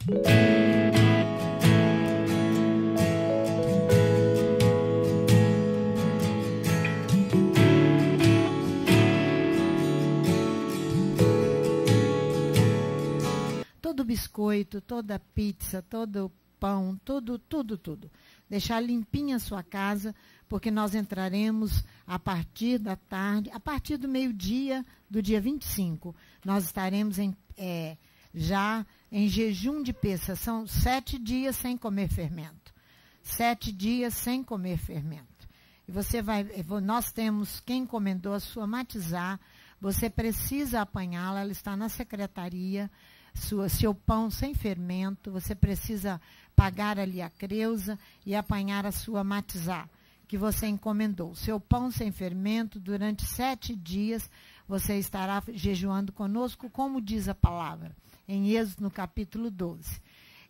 Todo biscoito, toda pizza, todo pão, tudo. Deixar limpinha a sua casa, porque nós entraremos a partir da tarde, a partir do meio-dia do dia 25. Nós estaremos já em jejum de Pêssah. São 7 dias sem comer fermento. 7 dias sem comer fermento. E nós temos quem encomendou a sua matizá. Você precisa apanhá-la, ela está na secretaria. Seu pão sem fermento, você precisa pagar ali a creusa e apanhar a sua matizá, que você encomendou. Seu pão sem fermento, durante 7 dias, você estará jejuando conosco, como diz a palavra, em Êxodo, no capítulo 12.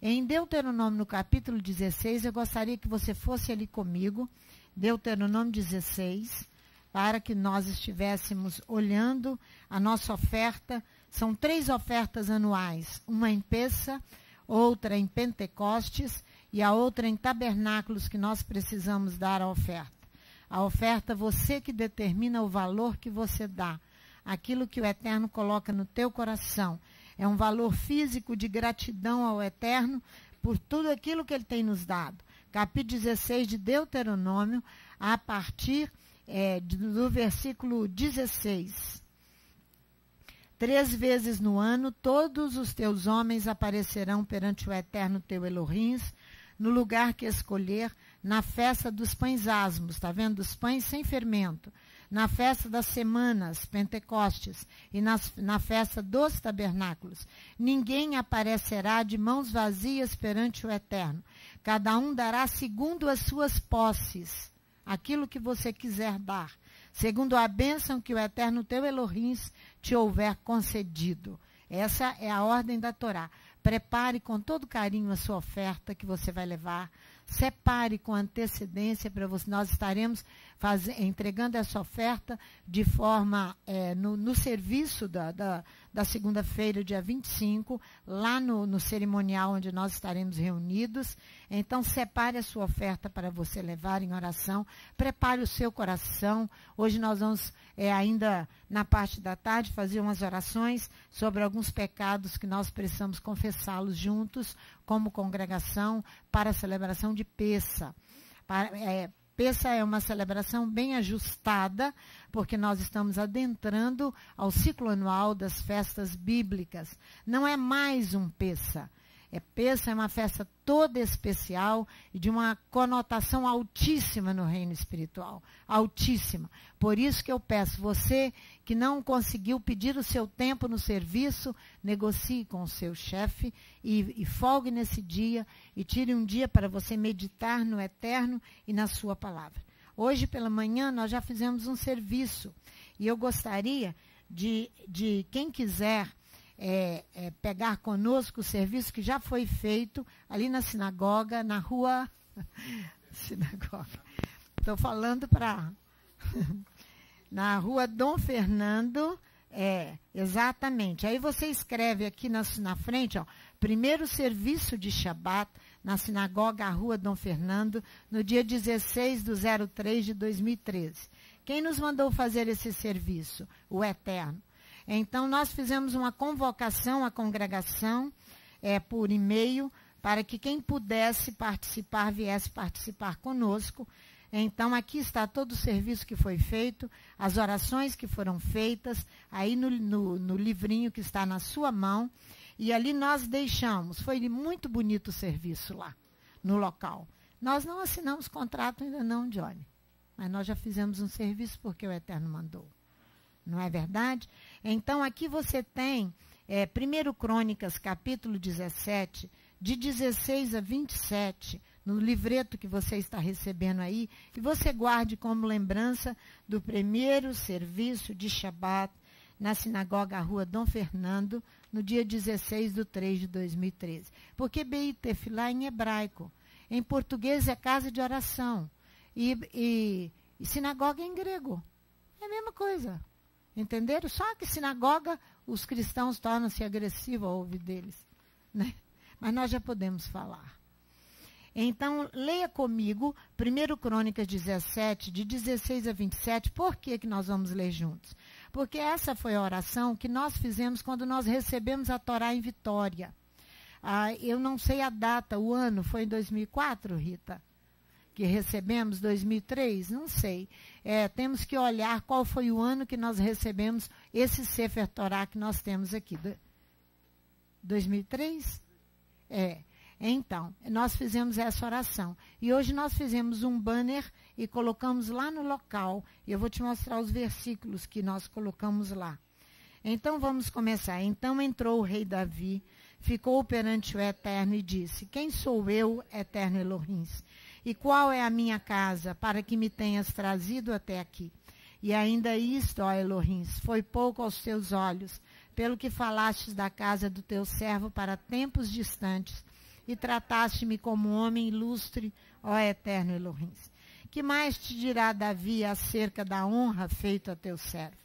Em Deuteronômio, no capítulo 16, eu gostaria que você fosse ali comigo, Deuteronômio 16, para que nós estivéssemos olhando a nossa oferta. São 3 ofertas anuais, uma em Pêssah, outra em Pentecostes e a outra em Tabernáculos, que nós precisamos dar a oferta. A oferta, você que determina o valor que você dá, aquilo que o Eterno coloca no teu coração. É um valor físico de gratidão ao Eterno por tudo aquilo que Ele tem nos dado. Capítulo 16 de Deuteronômio, a partir do versículo 16. 3 vezes no ano, todos os teus homens aparecerão perante o Eterno teu Elohim, no lugar que escolher, na festa dos pães asmos, está vendo? Dos pães sem fermento, na festa das semanas, Pentecostes, e na festa dos tabernáculos. Ninguém aparecerá de mãos vazias perante o Eterno. Cada um dará segundo as suas posses, aquilo que você quiser dar, segundo a bênção que o Eterno teu Elohim te houver concedido. Essa é a ordem da Torá. Prepare com todo carinho a sua oferta que você vai levar. Separe com antecedência para você. Nós estaremos entregando essa oferta de forma no serviço da segunda-feira, dia 25, lá no cerimonial onde nós estaremos reunidos. Então, separe a sua oferta para você levar em oração. Prepare o seu coração. Hoje nós vamos, ainda na parte da tarde, fazer umas orações sobre alguns pecados que nós precisamos confessá-los juntos, como congregação, para a celebração de Pêssah. Pêssah é uma celebração bem ajustada, porque nós estamos adentrando ao ciclo anual das festas bíblicas. Não é mais um Pêssah. Pêssah é uma festa toda especial e de uma conotação altíssima no reino espiritual. Altíssima. Por isso que eu peço, você que não conseguiu pedir o seu tempo no serviço, negocie com o seu chefe e folgue nesse dia e tire um dia para você meditar no Eterno e na sua palavra. Hoje pela manhã nós já fizemos um serviço e eu gostaria de quem quiser pegar conosco o serviço que já foi feito ali na sinagoga, na rua sinagoga. Estou falando para na rua Dom Fernando, exatamente. Aí você escreve aqui na frente, ó, primeiro serviço de Shabat na sinagoga Rua Dom Fernando, no dia 16/03 de 2013. Quem nos mandou fazer esse serviço? O Eterno. Então, nós fizemos uma convocação à congregação por e-mail para que quem pudesse participar, viesse participar conosco. Então, aqui está todo o serviço que foi feito, as orações que foram feitas, aí no livrinho que está na sua mão. E ali nós deixamos, foi muito bonito o serviço lá, no local. Nós não assinamos contrato ainda não, Johnny, mas nós já fizemos um serviço porque o Eterno mandou. Não é verdade? Então, aqui você tem 1 Crônicas, capítulo 17, de 16 a 27, no livreto que você está recebendo aí, e você guarde como lembrança do primeiro serviço de Shabat na sinagoga Rua Dom Fernando, no dia 16/3 de 2013. Porque Beit Tefilá em hebraico. Em português é casa de oração. E sinagoga em grego. É a mesma coisa. Entenderam? Só que sinagoga, os cristãos tornam-se agressivos ao ouvir deles. Né? mas nós já podemos falar. Então, leia comigo 1 Crônicas 17, de 16 a 27. Por que nós vamos ler juntos? Porque essa foi a oração que nós fizemos quando nós recebemos a Torá em Vitória. Eu não sei a data, o ano, foi em 2004, Rita? Que recebemos, 2003? Não sei. Temos que olhar qual foi o ano que nós recebemos esse Sefer Torá que nós temos aqui. 2003? Então, nós fizemos essa oração. E hoje nós fizemos um banner e colocamos lá no local. E eu vou te mostrar os versículos que nós colocamos lá. Então, vamos começar. Então entrou o rei Davi, ficou perante o Eterno e disse: Quem sou eu, Eterno Elohim? E qual é a minha casa, para que me tenhas trazido até aqui? E ainda isto, ó Elohim, foi pouco aos teus olhos, pelo que falastes da casa do teu servo para tempos distantes, e trataste-me como homem ilustre, ó Eterno Elohim. Que mais te dirá Davi acerca da honra feita a teu servo?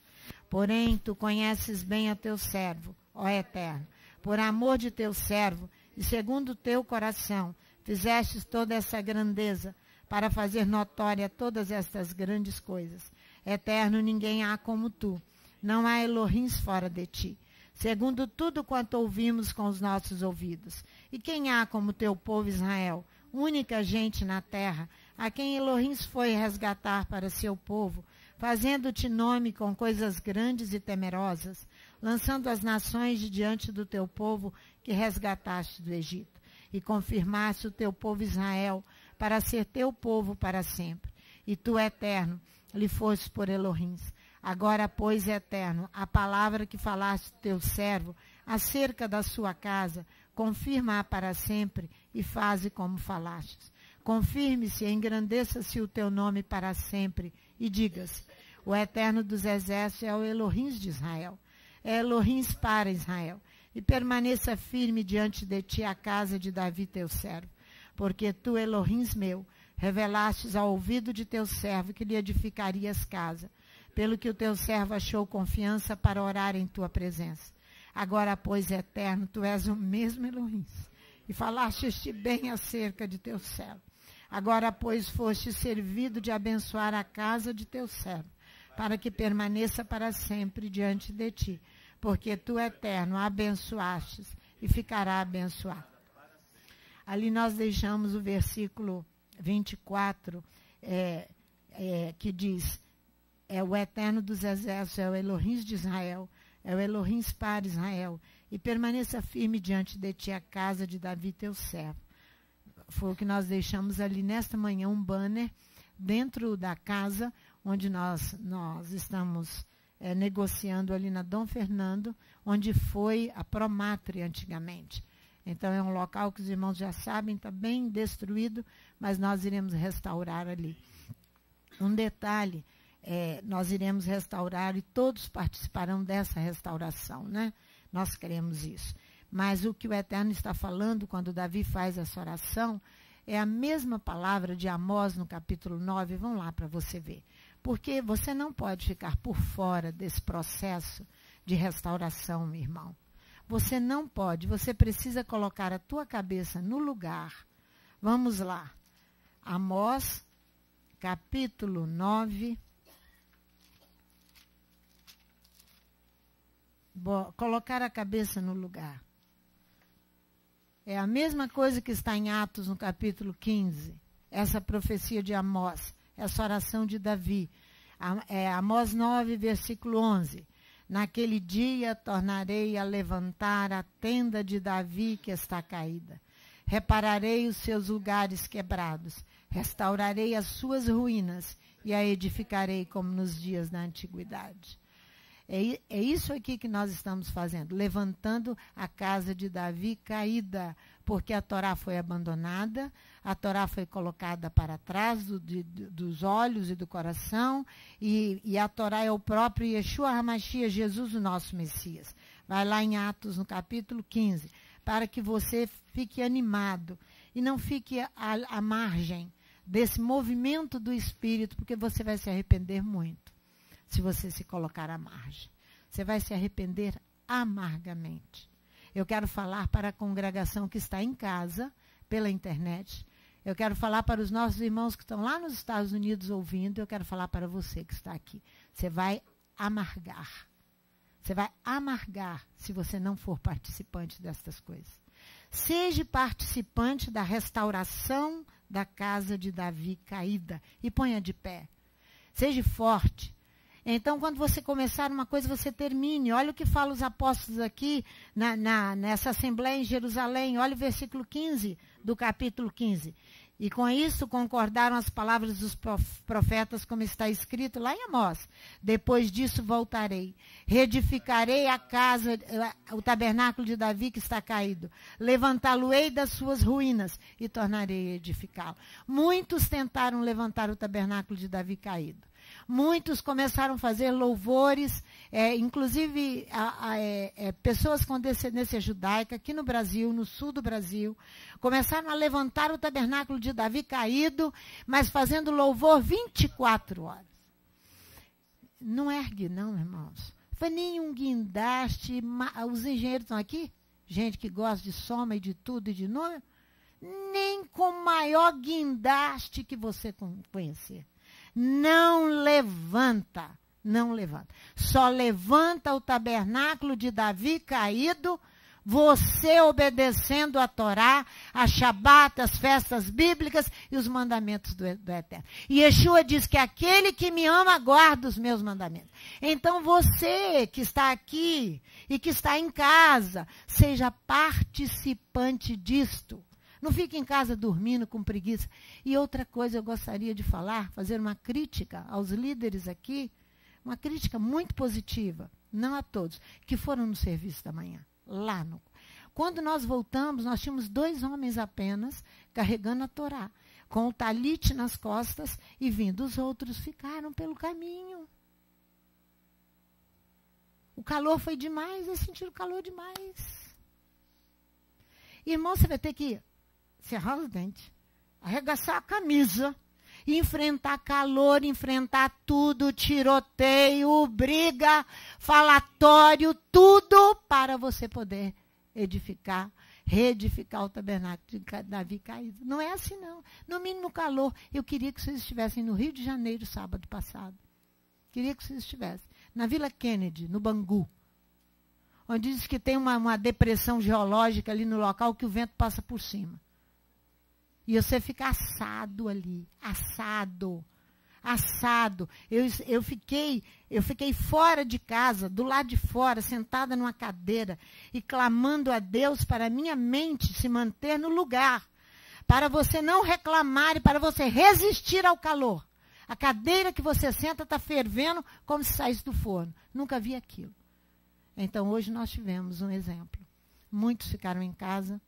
Porém, tu conheces bem a teu servo, ó Eterno. Por amor de teu servo, e segundo o teu coração, fizestes toda essa grandeza, para fazer notória todas estas grandes coisas. Eterno, ninguém há como tu. Não há Elohim fora de ti. Segundo tudo quanto ouvimos com os nossos ouvidos. E quem há como teu povo Israel, única gente na terra, a quem Elohim foi resgatar para seu povo, fazendo-te nome com coisas grandes e temerosas, lançando as nações de diante do teu povo que resgataste do Egito, e confirmaste o teu povo Israel para ser teu povo para sempre. E tu, Eterno, lhe foste por Elohim. Agora, pois, Eterno, a palavra que falaste teu servo acerca da sua casa, confirma-a para sempre e faze como falastes. Confirme-se e engrandeça-se o teu nome para sempre e digas: o Eterno dos Exércitos é o Elohim de Israel. É Elohim para Israel. E permaneça firme diante de ti a casa de Davi teu servo. Porque tu, Elohim meu, revelastes ao ouvido de teu servo que lhe edificarias casa, pelo que o teu servo achou confiança para orar em tua presença. Agora, pois, Eterno, tu és o mesmo Elohim, e falaste bem acerca de teu servo. Agora, pois, foste servido de abençoar a casa de teu servo, para que permaneça para sempre diante de ti, porque tu, Eterno, a abençoastes e ficará abençoado. Ali nós deixamos o versículo 24, que diz: é o Eterno dos Exércitos, é o Elohim de Israel, é o Elohim para Israel, e permaneça firme diante de ti a casa de Davi teu servo. Foi o que nós deixamos ali nesta manhã, um banner dentro da casa onde nós estamos negociando ali na Dom Fernando, onde foi a Promatre antigamente. Então é um local que os irmãos já sabem, está bem destruído, mas nós iremos restaurar ali. Um detalhe, nós iremos restaurar e todos participarão dessa restauração, né? Nós queremos isso. Mas o que o Eterno está falando quando Davi faz essa oração é a mesma palavra de Amós no capítulo 9. Vão lá para você ver. Porque você não pode ficar por fora desse processo de restauração, meu irmão. Você não pode, você precisa colocar a tua cabeça no lugar. Vamos lá. Amós, capítulo 9. Colocar a cabeça no lugar. É a mesma coisa que está em Atos, no capítulo 15. Essa profecia de Amós, essa oração de Davi. Amós 9, versículo 11. Naquele dia tornarei a levantar a tenda de Davi que está caída. Repararei os seus lugares quebrados. Restaurarei as suas ruínas e a edificarei como nos dias da antiguidade. É isso aqui que nós estamos fazendo, levantando a casa de Davi caída, porque a Torá foi abandonada, a Torá foi colocada para trás dos olhos e do coração, e a Torá é o próprio Yeshua HaMashiach, Jesus, o nosso Messias. Vai lá em Atos, no capítulo 15, para que você fique animado e não fique à margem desse movimento do Espírito, porque você vai se arrepender muito. Se você se colocar à margem, você vai se arrepender amargamente. Eu quero falar para a congregação que está em casa, pela internet. Eu quero falar para os nossos irmãos que estão lá nos Estados Unidos ouvindo. Eu quero falar para você que está aqui. Você vai amargar. Você vai amargar se você não for participante destas coisas. Seja participante da restauração da casa de Davi caída e ponha de pé. Seja forte. Então, quando você começar uma coisa, você termine. Olha o que falam os apóstolos aqui nessa assembleia em Jerusalém. Olha o versículo 15 do capítulo 15. E com isso concordaram as palavras dos profetas, como está escrito lá em Amós. Depois disso voltarei. Reedificarei a casa, o tabernáculo de Davi que está caído. Levantá-lo-ei das suas ruínas e tornarei a edificá-lo. Muitos tentaram levantar o tabernáculo de Davi caído. Muitos começaram a fazer louvores, inclusive pessoas com descendência judaica, aqui no Brasil, no sul do Brasil, começaram a levantar o tabernáculo de Davi caído, mas fazendo louvor 24 horas. Não ergue não, irmãos. Foi nenhum guindaste. Os engenheiros estão aqui? Gente que gosta de soma e de tudo e de número. Nem com o maior guindaste que você conhecer. Não levanta, não levanta. Só levanta o tabernáculo de Davi caído, você obedecendo a Torá, a Shabat, as festas bíblicas e os mandamentos do Eterno. E Yeshua diz que aquele que me ama guarda os meus mandamentos. Então você que está aqui e que está em casa, seja participante disto. Não fique em casa dormindo com preguiça. E outra coisa eu gostaria de falar, fazer uma crítica aos líderes aqui, uma crítica muito positiva, não a todos, que foram no serviço da manhã, lá no... Quando nós voltamos, nós tínhamos 2 homens apenas carregando a Torá, com o talite nas costas e vindo. Os outros ficaram pelo caminho. O calor foi demais, eles sentiram calor demais. Irmão, você vai ter que cerrar os dentes, arregaçar a camisa, enfrentar calor, enfrentar tudo, tiroteio, briga, falatório, tudo para você poder reedificar o tabernáculo de Davi caído. Não é assim, não. No mínimo calor. Eu queria que vocês estivessem no Rio de Janeiro sábado passado. Queria que vocês estivessem. Na Vila Kennedy, no Bangu. Onde diz que tem uma depressão geológica ali no local que o vento passa por cima. E você fica assado ali, assado. Eu fiquei fora de casa, do lado de fora, sentada numa cadeira e clamando a Deus para a minha mente se manter no lugar, para você não reclamar e para você resistir ao calor. A cadeira que você senta está fervendo como se saísse do forno. Nunca vi aquilo. Então, hoje nós tivemos um exemplo. Muitos ficaram em casa.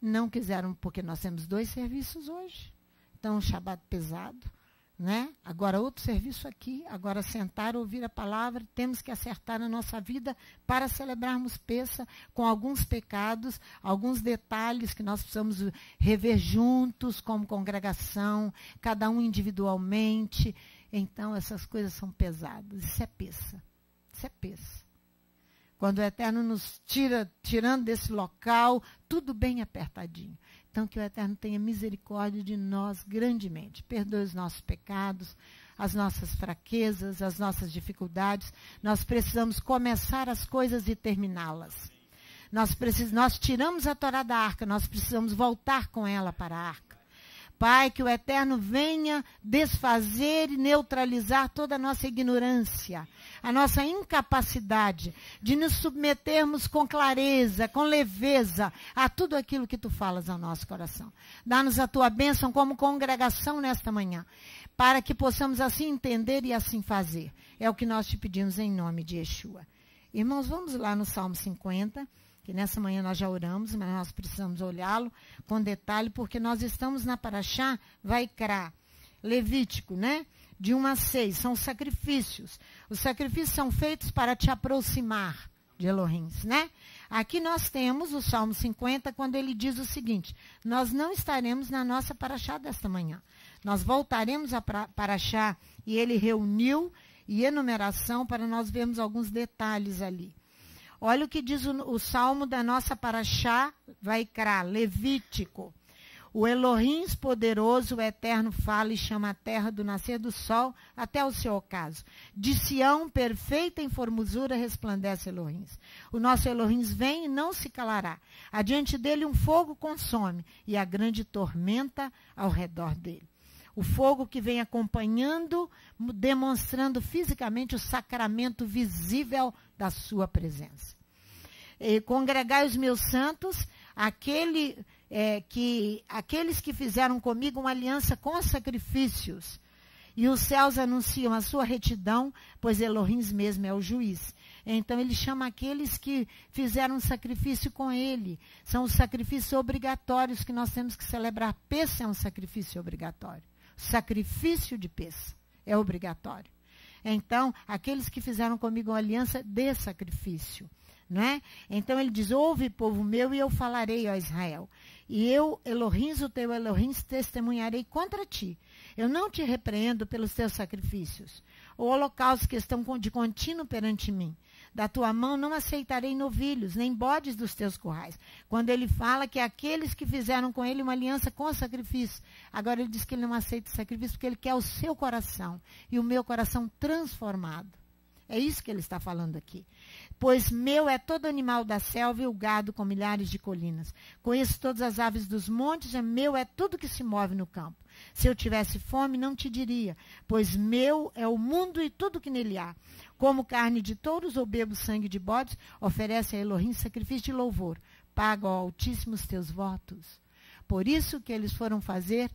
Não quiseram, porque nós temos 2 serviços hoje. Então, um Shabat pesado, né? Agora outro serviço aqui, agora sentar, ouvir a palavra. Temos que acertar a nossa vida para celebrarmos Pêssah com alguns pecados, alguns detalhes que nós precisamos rever juntos, como congregação, cada um individualmente. Então, essas coisas são pesadas. Isso é Pêssah. Isso é Pêssah. Quando o Eterno nos tirando desse local, tudo bem apertadinho. Então, que o Eterno tenha misericórdia de nós grandemente. Perdoe os nossos pecados, as nossas fraquezas, as nossas dificuldades. Nós precisamos começar as coisas e terminá-las. Nós tiramos a Torá da arca, nós precisamos voltar com ela para a arca. Pai, que o Eterno venha desfazer e neutralizar toda a nossa ignorância, a nossa incapacidade de nos submetermos com clareza, com leveza a tudo aquilo que tu falas ao nosso coração. Dá-nos a tua bênção como congregação nesta manhã, para que possamos assim entender e assim fazer. É o que nós te pedimos em nome de Yeshua. Irmãos, vamos lá no Salmo 50. Que nessa manhã nós já oramos, mas nós precisamos olhá-lo com detalhe, porque nós estamos na Parashá Vaikra, Levítico, né? De 1 a 6, são os sacrifícios. Os sacrifícios são feitos para te aproximar de Elohim, né? Aqui nós temos o Salmo 50, quando ele diz o seguinte: nós não estaremos na nossa Parashá desta manhã. Nós voltaremos a Parashá, e ele reuniu e enumeração para nós vermos alguns detalhes ali. Olha o que diz o salmo da nossa paraxá, Vaikra, Levítico. O Elohim poderoso, o eterno, fala e chama a terra do nascer do sol até o seu ocaso. De Sião, perfeita em formosura, resplandece Elohim. O nosso Elohim vem e não se calará. Adiante dele um fogo consome e a grande tormenta ao redor dele. O fogo que vem acompanhando, demonstrando fisicamente o sacramento visível da sua presença. E congregai os meus santos, aqueles que fizeram comigo uma aliança com sacrifícios. E os céus anunciam a sua retidão, pois Elohim mesmo é o juiz. Então ele chama aqueles que fizeram um sacrifício com ele. São os sacrifícios obrigatórios que nós temos que celebrar. Pêssah é um sacrifício obrigatório. Sacrifício de Pêssah é obrigatório. Então, aqueles que fizeram comigo uma aliança de sacrifício. Não é? Então ele diz, ouve, povo meu, e eu falarei, ó Israel. E eu, Elohim, o teu Elohim, testemunharei contra ti. Eu não te repreendo pelos teus sacrifícios. O holocausto que estão de contínuo perante mim. Da tua mão não aceitarei novilhos, nem bodes dos teus currais. Quando ele fala que aqueles que fizeram com ele uma aliança com sacrifício. Agora ele diz que ele não aceita o sacrifício porque ele quer o seu coração. E o meu coração transformado. É isso que ele está falando aqui. Pois meu é todo animal da selva e o gado com milhares de colinas. Conheço todas as aves dos montes, meu é tudo que se move no campo. Se eu tivesse fome, não te diria, pois meu é o mundo e tudo que nele há. Como carne de touros ou bebo sangue de bodes, oferece a Elohim sacrifício de louvor. Paga ao Altíssimo os teus votos. Por isso que eles foram fazer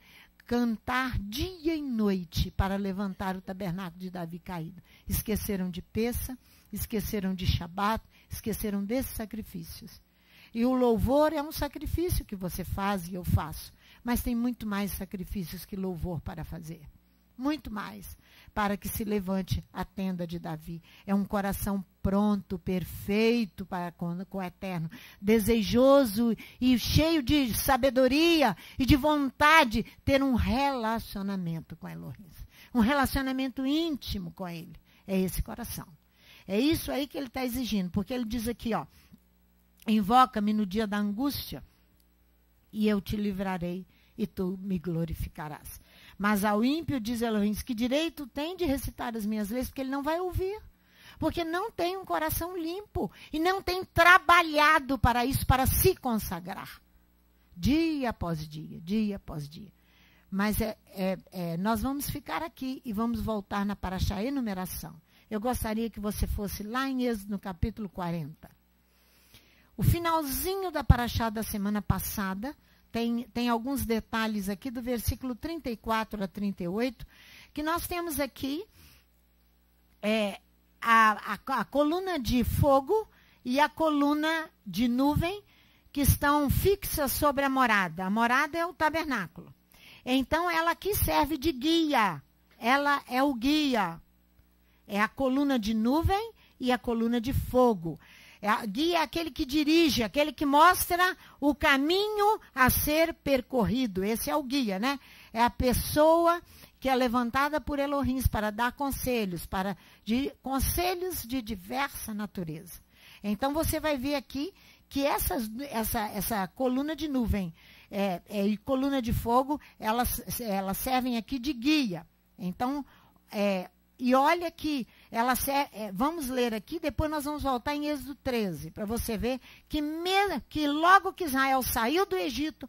cantar dia e noite para levantar o tabernáculo de Davi caído. Esqueceram de Pêssah, esqueceram de Shabat, esqueceram desses sacrifícios. E o louvor é um sacrifício que você faz e eu faço. Mas tem muito mais sacrifícios que louvor para fazer. Muito mais. Para que se levante a tenda de Davi. É um coração pronto, perfeito para com o Eterno. Desejoso e cheio de sabedoria e de vontade. Ter um relacionamento com Elohim. Um relacionamento íntimo com ele. É esse coração. É isso aí que ele está exigindo. Porque ele diz aqui, ó. Invoca-me no dia da angústia e eu te livrarei e tu me glorificarás. Mas ao ímpio, diz Elohim, que direito tem de recitar as minhas leis, porque ele não vai ouvir. Porque não tem um coração limpo e não tem trabalhado para isso, para se consagrar. Dia após dia, dia após dia. Mas nós vamos ficar aqui e vamos voltar na paraxá enumeração. Eu gostaria que você fosse lá em Êxodo, no capítulo 40. O finalzinho da paraxá da semana passada, tem alguns detalhes aqui do versículo 34 a 38, que nós temos aqui a coluna de fogo e a coluna de nuvem que estão fixas sobre a morada. A morada é o tabernáculo. Então, ela aqui serve de guia. Ela é o guia. É a coluna de nuvem e a coluna de fogo. Guia é aquele que dirige, aquele que mostra o caminho a ser percorrido. Esse é o guia, né? É a pessoa que é levantada por Elohim para dar conselhos, conselhos de diversa natureza. Então, você vai ver aqui que essa coluna de nuvem e coluna de fogo, elas servem aqui de guia. Então, e olha que vamos ler aqui, depois nós vamos voltar em Êxodo 13, para você ver que logo que Israel saiu do Egito,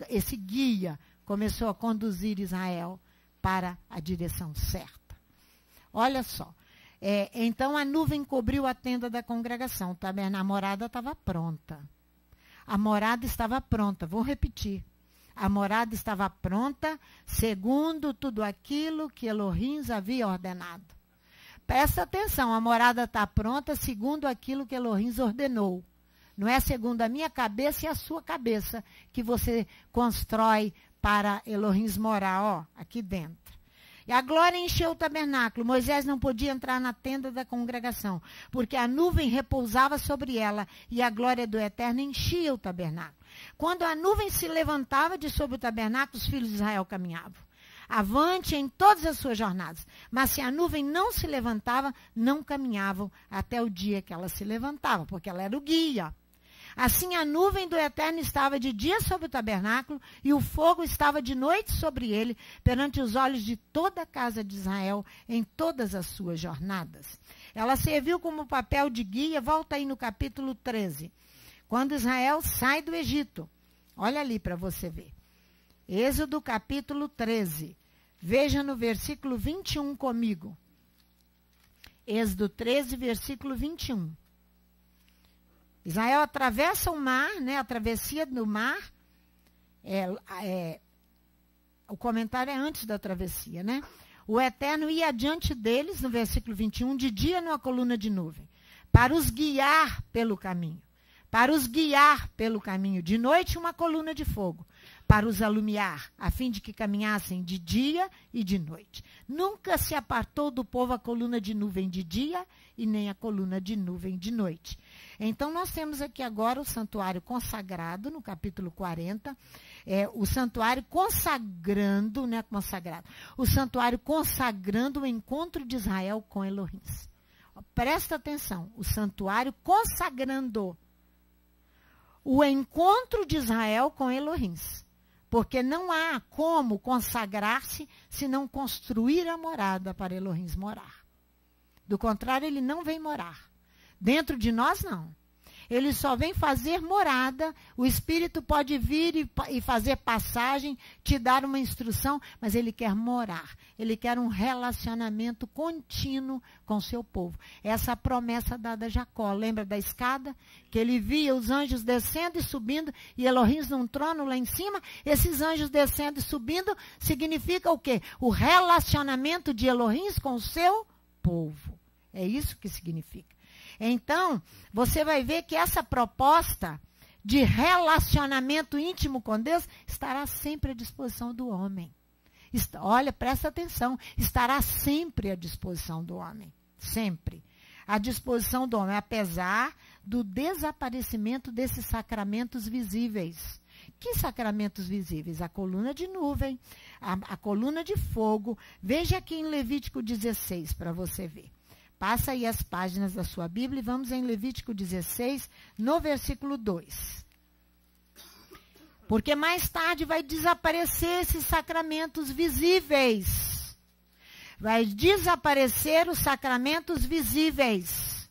esse guia começou a conduzir Israel para a direção certa. Olha só. Então a nuvem cobriu a tenda da congregação, a morada estava pronta. A morada estava pronta, vou repetir. A morada estava pronta, segundo tudo aquilo que Elohim havia ordenado. Presta atenção, a morada está pronta segundo aquilo que Elohim ordenou. Não é segundo a minha cabeça e a sua cabeça que você constrói para Elohim morar, aqui dentro. E a glória encheu o tabernáculo. Moisés não podia entrar na tenda da congregação, porque a nuvem repousava sobre ela e a glória do Eterno enchia o tabernáculo. Quando a nuvem se levantava de sobre o tabernáculo, os filhos de Israel caminhavam. avante em todas as suas jornadas. Mas se a nuvem não se levantava, não caminhavam até o dia que ela se levantava, porque ela era o guia. Assim a nuvem do Eterno estava de dia sobre o tabernáculo, e o fogo estava de noite sobre ele, perante os olhos de toda a casa de Israel, em todas as suas jornadas. Ela serviu como papel de guia, volta aí no capítulo 13, quando Israel sai do Egito. Olha ali para você ver. Êxodo capítulo 13. Veja no versículo 21 comigo. Êxodo 13, versículo 21. Israel atravessa o mar, né? A travessia do mar. O comentário é antes da travessia, né? O Eterno ia adiante deles, no versículo 21, de dia numa coluna de nuvem, para os guiar pelo caminho. Para os guiar pelo caminho. De noite, uma coluna de fogo, para os alumiar, a fim de que caminhassem de dia e de noite. Nunca se apartou do povo a coluna de nuvem de dia e nem a coluna de nuvem de noite. Então, nós temos aqui agora o santuário consagrado, no capítulo 40, o santuário consagrando, né, consagrado, o santuário consagrando o encontro de Israel com Elohim. Presta atenção, o santuário consagrando o encontro de Israel com Elohim. Porque não há como consagrar-se se não construir a morada para Elohim morar. Do contrário, ele não vem morar. Dentro de nós, não. Ele só vem fazer morada. O Espírito pode vir e fazer passagem, te dar uma instrução, mas ele quer morar. Ele quer um relacionamento contínuo com o seu povo. Essa é a promessa dada a Jacó. Lembra da escada? Que ele via os anjos descendo e subindo, e Elohim num trono lá em cima. Esses anjos descendo e subindo significa o quê? O relacionamento de Elohim com o seu povo. É isso que significa. Então, você vai ver que essa proposta de relacionamento íntimo com Deus estará sempre à disposição do homem. Olha, presta atenção, estará sempre à disposição do homem. Sempre. À disposição do homem, apesar do desaparecimento desses sacramentos visíveis. Que sacramentos visíveis? A coluna de nuvem, a coluna de fogo. Veja aqui em Levítico 16, para você ver. Passa aí as páginas da sua Bíblia e vamos em Levítico 16, no versículo 2. Porque mais tarde vai desaparecer esses sacramentos visíveis. Vai desaparecer os sacramentos visíveis.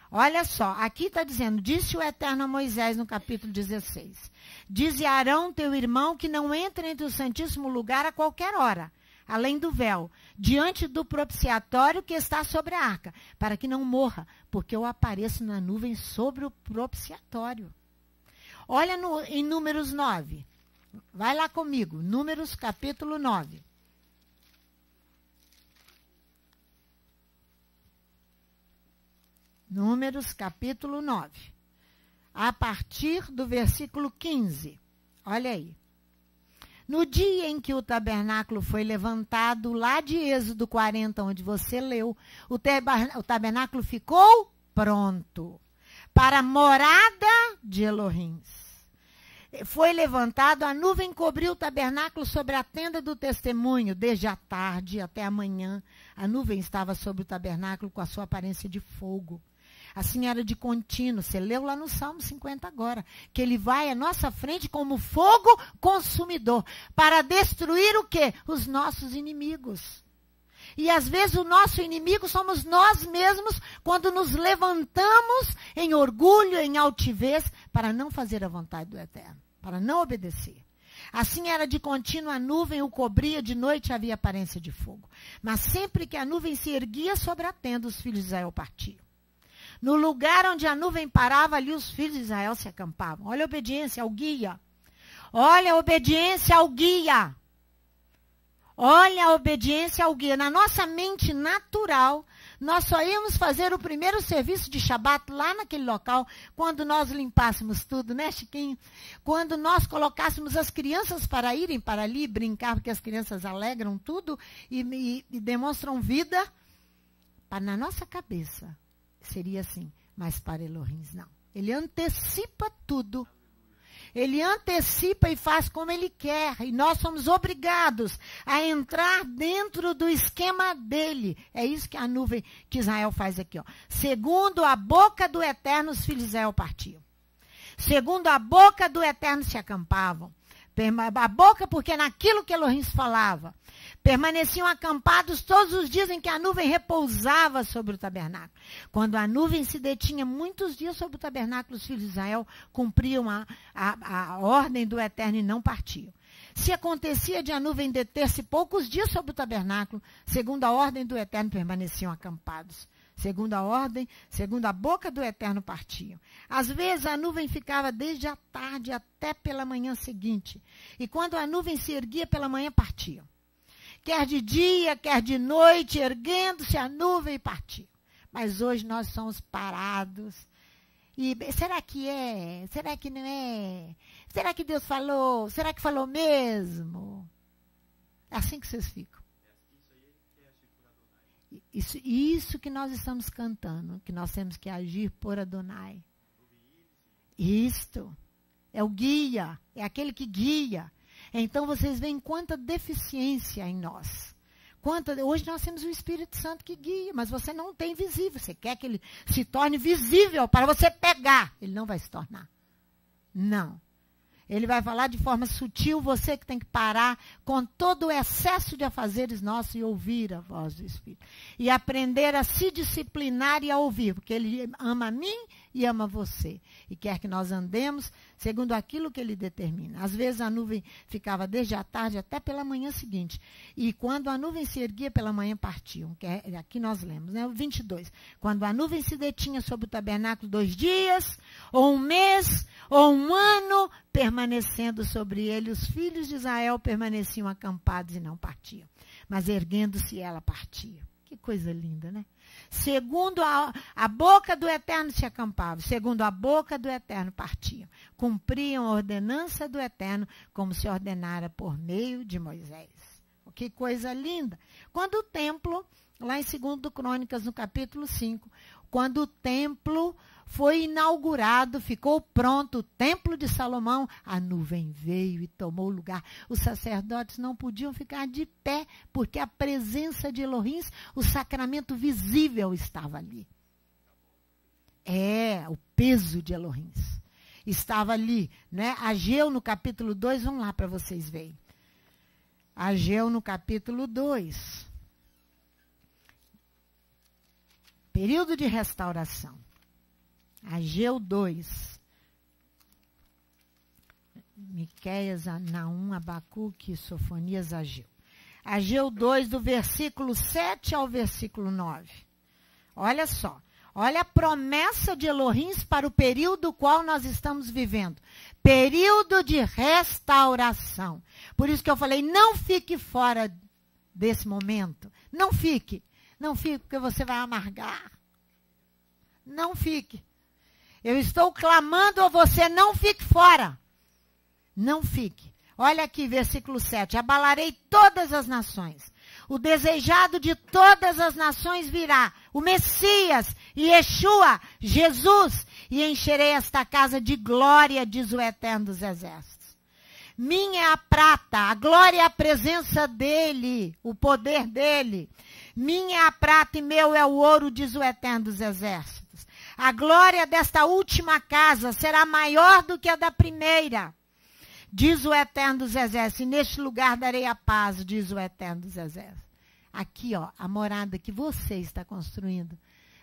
Olha só, aqui está dizendo, disse o Eterno a Moisés no capítulo 16. Dize a Arão, teu irmão, que não entre entre o santíssimo lugar a qualquer hora, além do véu, diante do propiciatório que está sobre a arca, para que não morra, porque eu apareço na nuvem sobre o propiciatório. Olha em Números 9. Vai lá comigo, Números capítulo 9. Números capítulo 9. A partir do versículo 15. Olha aí. No dia em que o tabernáculo foi levantado, lá de Êxodo 40, onde você leu, o tabernáculo ficou pronto para a morada de Elohim. Foi levantado, a nuvem cobriu o tabernáculo sobre a tenda do testemunho, desde a tarde até a manhã. A nuvem estava sobre o tabernáculo com a sua aparência de fogo. Assim era de contínuo. Você leu lá no Salmo 50 agora. Que ele vai à nossa frente como fogo consumidor. Para destruir o quê? Os nossos inimigos. E às vezes o nosso inimigo somos nós mesmos quando nos levantamos em orgulho, em altivez, para não fazer a vontade do Eterno. Para não obedecer. Assim era de contínuo, a nuvem o cobria, de noite havia aparência de fogo. Mas sempre que a nuvem se erguia sobre a tenda, os filhos de Israel partiam. No lugar onde a nuvem parava, ali os filhos de Israel se acampavam. Olha a obediência ao guia. Olha a obediência ao guia. Olha a obediência ao guia. Na nossa mente natural, nós só íamos fazer o primeiro serviço de Shabat lá naquele local, quando nós limpássemos tudo, né, Chiquinho? Quando nós colocássemos as crianças para irem para ali brincar, porque as crianças alegram tudo e demonstram vida. Na nossa cabeça, seria assim, mas para Elohim não. Ele antecipa tudo. Ele antecipa e faz como ele quer. E nós somos obrigados a entrar dentro do esquema dele. É isso que a nuvem que Israel faz aqui. Ó. Segundo a boca do Eterno, os filhos de Israel partiam. Segundo a boca do Eterno se acampavam. A boca, porque naquilo que Elohim falava. Permaneciam acampados todos os dias em que a nuvem repousava sobre o tabernáculo. Quando a nuvem se detinha muitos dias sobre o tabernáculo, os filhos de Israel cumpriam a ordem do Eterno e não partiam. Se acontecia de a nuvem deter-se poucos dias sobre o tabernáculo, segundo a ordem do Eterno, permaneciam acampados. Segundo a ordem, segundo a boca do Eterno, partiam. Às vezes a nuvem ficava desde a tarde até pela manhã seguinte. E quando a nuvem se erguia pela manhã, partiam. Quer de dia, quer de noite, erguendo-se a nuvem e partiam. Mas hoje nós somos parados. E será que é? Será que não é? Será que Deus falou? Será que falou mesmo? É assim que vocês ficam. Isso que nós estamos cantando, que nós temos que agir por Adonai. Isto é o guia, é aquele que guia. Então vocês veem quanta deficiência em nós. Hoje nós temos o Espírito Santo que guia, mas você não tem visível. Você quer que ele se torne visível para você pegar. Ele não vai se tornar. Não. Ele vai falar de forma sutil, você que tem que parar com todo o excesso de afazeres nossos e ouvir a voz do Espírito. E aprender a se disciplinar e a ouvir, porque ele ama a mim e ama você. E quer que nós andemos segundo aquilo que ele determina. Às vezes a nuvem ficava desde a tarde até pela manhã seguinte. E quando a nuvem se erguia pela manhã, partiam. Que é, aqui nós lemos, né? O 22. Quando a nuvem se detinha sobre o tabernáculo 2 dias, ou 1 mês, ou 1 ano, permanecendo sobre ele, os filhos de Israel permaneciam acampados e não partiam. Mas erguendo-se, ela partia. Que coisa linda, né? Segundo a boca do Eterno se acampavam, segundo a boca do Eterno partiam. Cumpriam a ordenança do Eterno, como se ordenara por meio de Moisés. Que coisa linda. Quando o templo, lá em 2 Crônicas, no capítulo 5, quando o templo foi inaugurado, ficou pronto, o templo de Salomão, a nuvem veio e tomou lugar. Os sacerdotes não podiam ficar de pé, porque a presença de Elohim, o sacramento visível estava ali. O peso de Elohim estava ali, né? Ageu no capítulo 2, vamos lá para vocês verem. Ageu no capítulo 2. Período de restauração. Ageu 2. Miqueias, Naum, Abacuque, Sofonias, Ageu. Ageu 2, do versículo 7 ao versículo 9. Olha só. Olha a promessa de Elohim para o período qual nós estamos vivendo. Período de restauração. Por isso que eu falei, não fique fora desse momento. Não fique. Não fique, porque você vai amargar. Não fique. Eu estou clamando a você, não fique fora. Não fique. Olha aqui, versículo 7. Abalarei todas as nações. O desejado de todas as nações virá. O Messias, Yeshua, Jesus. E encherei esta casa de glória, diz o Eterno dos Exércitos. Minha é a prata, a glória é a presença dele, o poder dele. Minha é a prata e meu é o ouro, diz o Eterno dos Exércitos. A glória desta última casa será maior do que a da primeira, diz o Eterno dos Exércitos. E neste lugar darei a paz, diz o Eterno dos Exércitos. Aqui, ó, a morada que você está construindo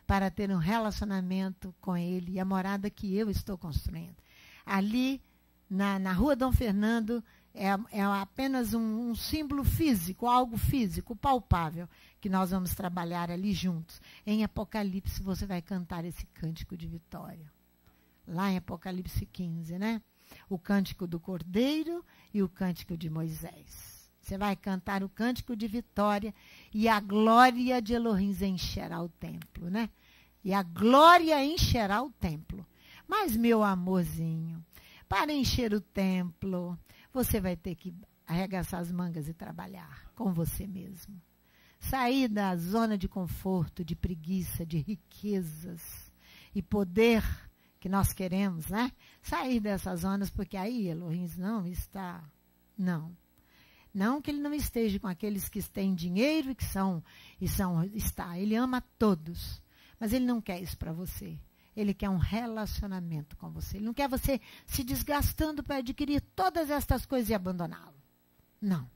para ter um relacionamento com ele, e a morada que eu estou construindo. Ali, na Rua Dom Fernando, é apenas um símbolo físico, algo físico, palpável, que nós vamos trabalhar ali juntos. Em Apocalipse, você vai cantar esse cântico de vitória. Lá em Apocalipse 15, né? O cântico do Cordeiro e o cântico de Moisés. Você vai cantar o cântico de vitória e a glória de Elohim encherá o templo, né? E a glória encherá o templo. Mas, meu amorzinho, para encher o templo, você vai ter que arregaçar as mangas e trabalhar com você mesmo. Sair da zona de conforto, de preguiça, de riquezas e poder que nós queremos, né? Sair dessas zonas, porque aí Elohim não está. Não. Não que ele não esteja com aqueles que têm dinheiro está. Ele ama todos. Mas ele não quer isso para você. Ele quer um relacionamento com você. Ele não quer você se desgastando para adquirir todas estas coisas e abandoná-lo. Não.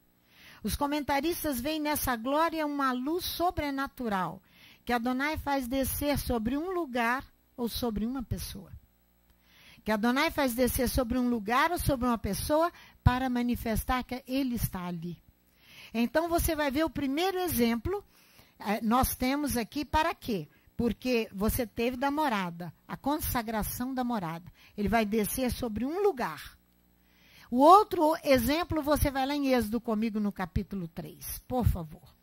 Os comentaristas veem nessa glória uma luz sobrenatural que Adonai faz descer sobre um lugar ou sobre uma pessoa. Que Adonai faz descer sobre um lugar ou sobre uma pessoa para manifestar que ele está ali. Então você vai ver o primeiro exemplo. Nós temos aqui para quê? Porque você teve da morada, a consagração da morada. Ele vai descer sobre um lugar. O outro exemplo você vai lá em Êxodo comigo no capítulo 3, por favor.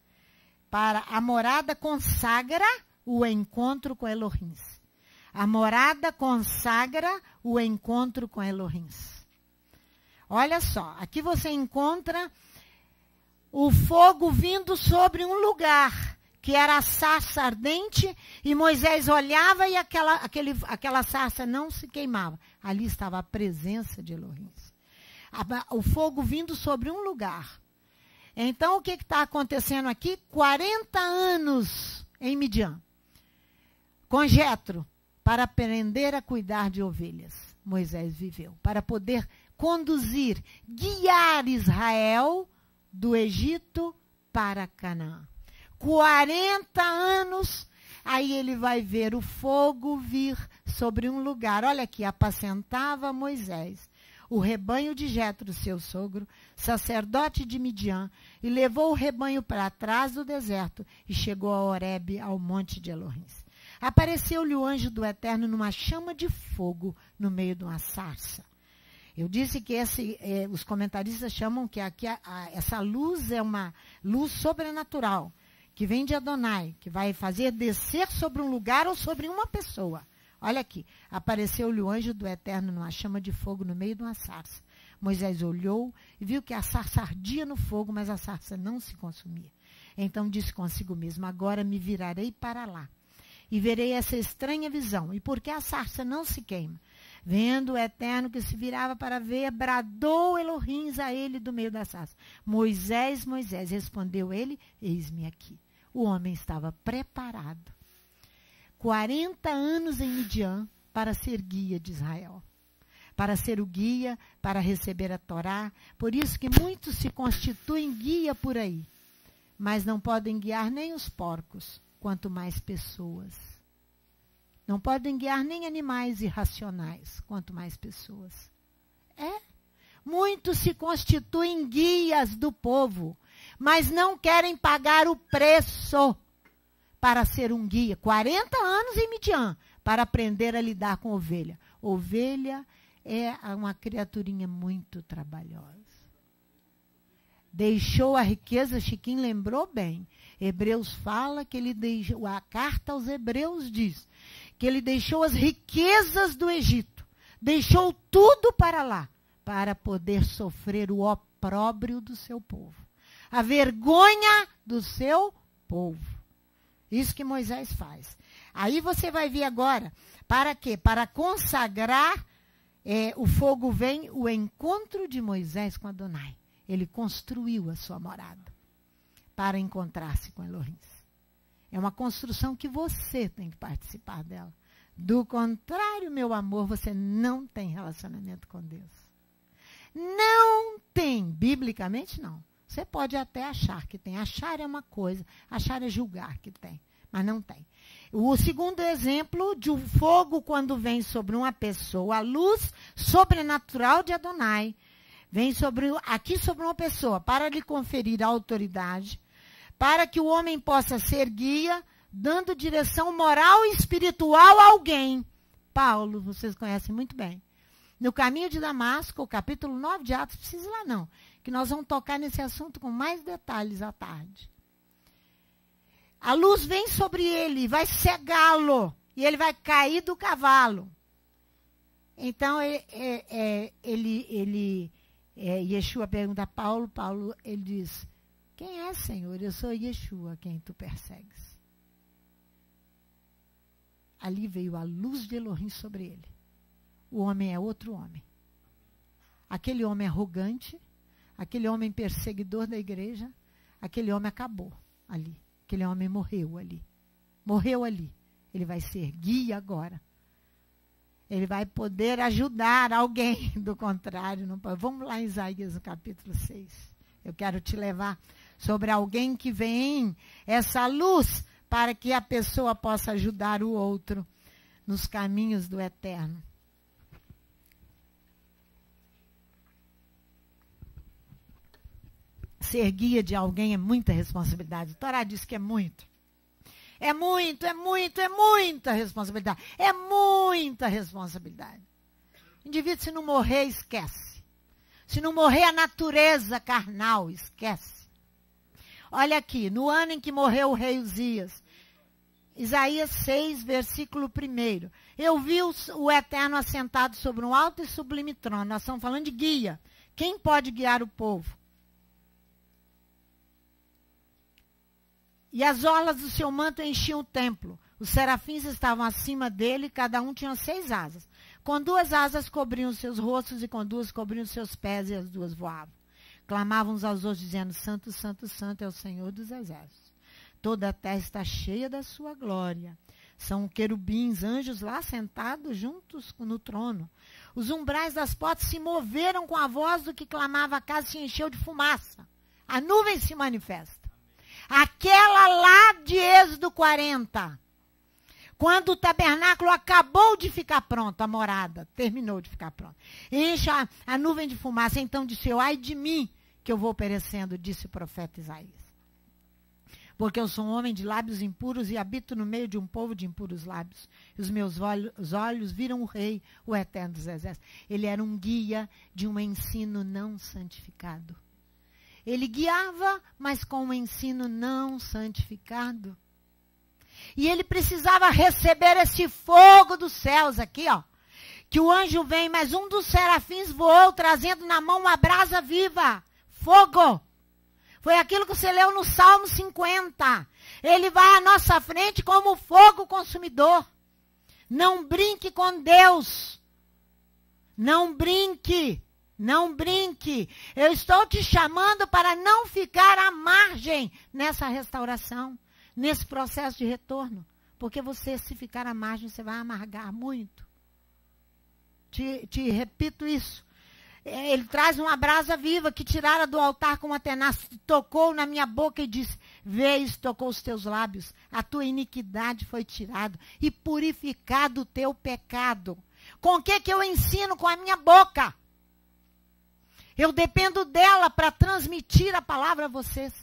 Para a morada consagra o encontro com Elohim. A morada consagra o encontro com Elohim. Olha só, aqui você encontra o fogo vindo sobre um lugar, que era a sarça ardente, e Moisés olhava e aquela sarça não se queimava. Ali estava a presença de Elohim. O fogo vindo sobre um lugar. Então, o que está acontecendo aqui? 40 anos em Midian, com Jetro, para aprender a cuidar de ovelhas. Moisés viveu, para poder conduzir, guiar Israel do Egito para Canaã. 40 anos, aí ele vai ver o fogo vir sobre um lugar. Olha aqui, apacentava Moisés o rebanho de Jetro, seu sogro, sacerdote de Midian, e levou o rebanho para trás do deserto e chegou a Horebe, ao monte de Elohim. Apareceu-lhe o anjo do Eterno numa chama de fogo no meio de uma sarça. Eu disse que os comentaristas chamam que aqui essa luz é uma luz sobrenatural, que vem de Adonai, que vai fazer descer sobre um lugar ou sobre uma pessoa. Olha aqui, apareceu-lhe o anjo do Eterno numa chama de fogo no meio de uma sarça. Moisés olhou e viu que a sarça ardia no fogo, mas a sarça não se consumia. Então disse consigo mesmo, agora me virarei para lá e verei essa estranha visão. E por que a sarça não se queima? Vendo o Eterno que se virava para ver, bradou Elohim a ele do meio da sarça. Moisés, Moisés, respondeu ele, eis-me aqui. O homem estava preparado. 40 anos em Midian para ser guia de Israel. Para ser o guia, para receber a Torá. Por isso que muitos se constituem guia por aí. Mas não podem guiar nem os porcos, quanto mais pessoas. Não podem guiar nem animais irracionais, quanto mais pessoas. Muitos se constituem guias do povo, mas não querem pagar o preço para ser um guia. 40 anos em Midian, para aprender a lidar com ovelha. Ovelha é uma criaturinha muito trabalhosa. Deixou a riqueza, Chiquinho lembrou bem. Hebreus fala que ele deixou, a carta aos Hebreus diz, que ele deixou as riquezas do Egito. Deixou tudo para lá, para poder sofrer o opróbrio do seu povo. A vergonha do seu povo. Isso que Moisés faz. Aí você vai ver agora, para quê? Para consagrar, o fogo vem, o encontro de Moisés com Adonai. Ele construiu a sua morada para encontrar-se com Elohim. É uma construção que você tem que participar dela. Do contrário, meu amor, você não tem relacionamento com Deus. Não tem, biblicamente não. Você pode até achar que tem. Achar é uma coisa, achar é julgar que tem, mas não tem. O segundo exemplo de um fogo quando vem sobre uma pessoa, a luz sobrenatural de Adonai, vem aqui sobre uma pessoa para lhe conferir autoridade, para que o homem possa ser guia, dando direção moral e espiritual a alguém. Paulo, vocês conhecem muito bem. No caminho de Damasco, o capítulo 9 de Atos, precisa ir lá não, que nós vamos tocar nesse assunto com mais detalhes à tarde. A luz vem sobre ele, vai cegá-lo, e ele vai cair do cavalo. Então, Yeshua pergunta a Paulo, ele diz, quem é, Senhor? Eu sou Yeshua, quem tu persegues. Ali veio a luz de Elohim sobre ele. o homem é outro homem. Aquele homem arrogante, aquele homem perseguidor da igreja, aquele homem acabou ali. Aquele homem morreu ali. Morreu ali. Ele vai ser guia agora. Ele vai poder ajudar alguém. Do contrário, não pode. Vamos lá em Isaías, no capítulo 6. Eu quero te levar sobre alguém que vem essa luz para que a pessoa possa ajudar o outro nos caminhos do eterno. Ser guia de alguém é muita responsabilidade. A Torá diz que é muito. É muita responsabilidade. É muita responsabilidade. O indivíduo, se não morrer, esquece. Se não morrer a natureza carnal, esquece. Olha aqui, no ano em que morreu o rei Uzias, Isaías 6, versículo 1. Eu vi o Eterno assentado sobre um alto e sublime trono. Nós estamos falando de guia. Quem pode guiar o povo? E as orlas do seu manto enchiam o templo. Os serafins estavam acima dele, cada um tinha 6 asas. Com 2 asas cobriam os seus rostos e com 2 cobriam os seus pés, e as 2 voavam. Clamavam uns aos outros, dizendo: Santo, Santo, Santo é o Senhor dos exércitos. Toda a terra está cheia da sua glória. São querubins, anjos lá sentados juntos no trono. Os umbrais das portas se moveram com a voz do que clamava, a casa se encheu de fumaça. A nuvem se manifesta. Aquela lá de Êxodo 40, quando o tabernáculo acabou de ficar pronto, a morada terminou de ficar pronta. Enche a nuvem de fumaça, então disse eu: ai de mim, que eu vou perecendo, disse o profeta Isaías. Porque eu sou um homem de lábios impuros e habito no meio de um povo de impuros lábios. E os meus olhos viram o rei, o eterno dos exércitos. Ele era um guia de um ensino não santificado. Ele guiava, mas com um ensino não santificado. E ele precisava receber esse fogo dos céus aqui, ó. Que o anjo vem, mas um dos serafins voou, trazendo na mão uma brasa viva. Fogo. Foi aquilo que você leu no Salmo 50. Ele vai à nossa frente como fogo consumidor. Não brinque com Deus. Não brinque. Não brinque. Eu estou te chamando para não ficar à margem nessa restauração, nesse processo de retorno. Porque você, se ficar à margem, você vai amargar muito. Te repito isso. Ele traz uma brasa viva que tirara do altar com uma tenaz, tocou na minha boca e disse: Vês, tocou os teus lábios, a tua iniquidade foi tirada e purificado o teu pecado. Com o que eu ensino? Com a minha boca. Eu dependo dela para transmitir a palavra a vocês.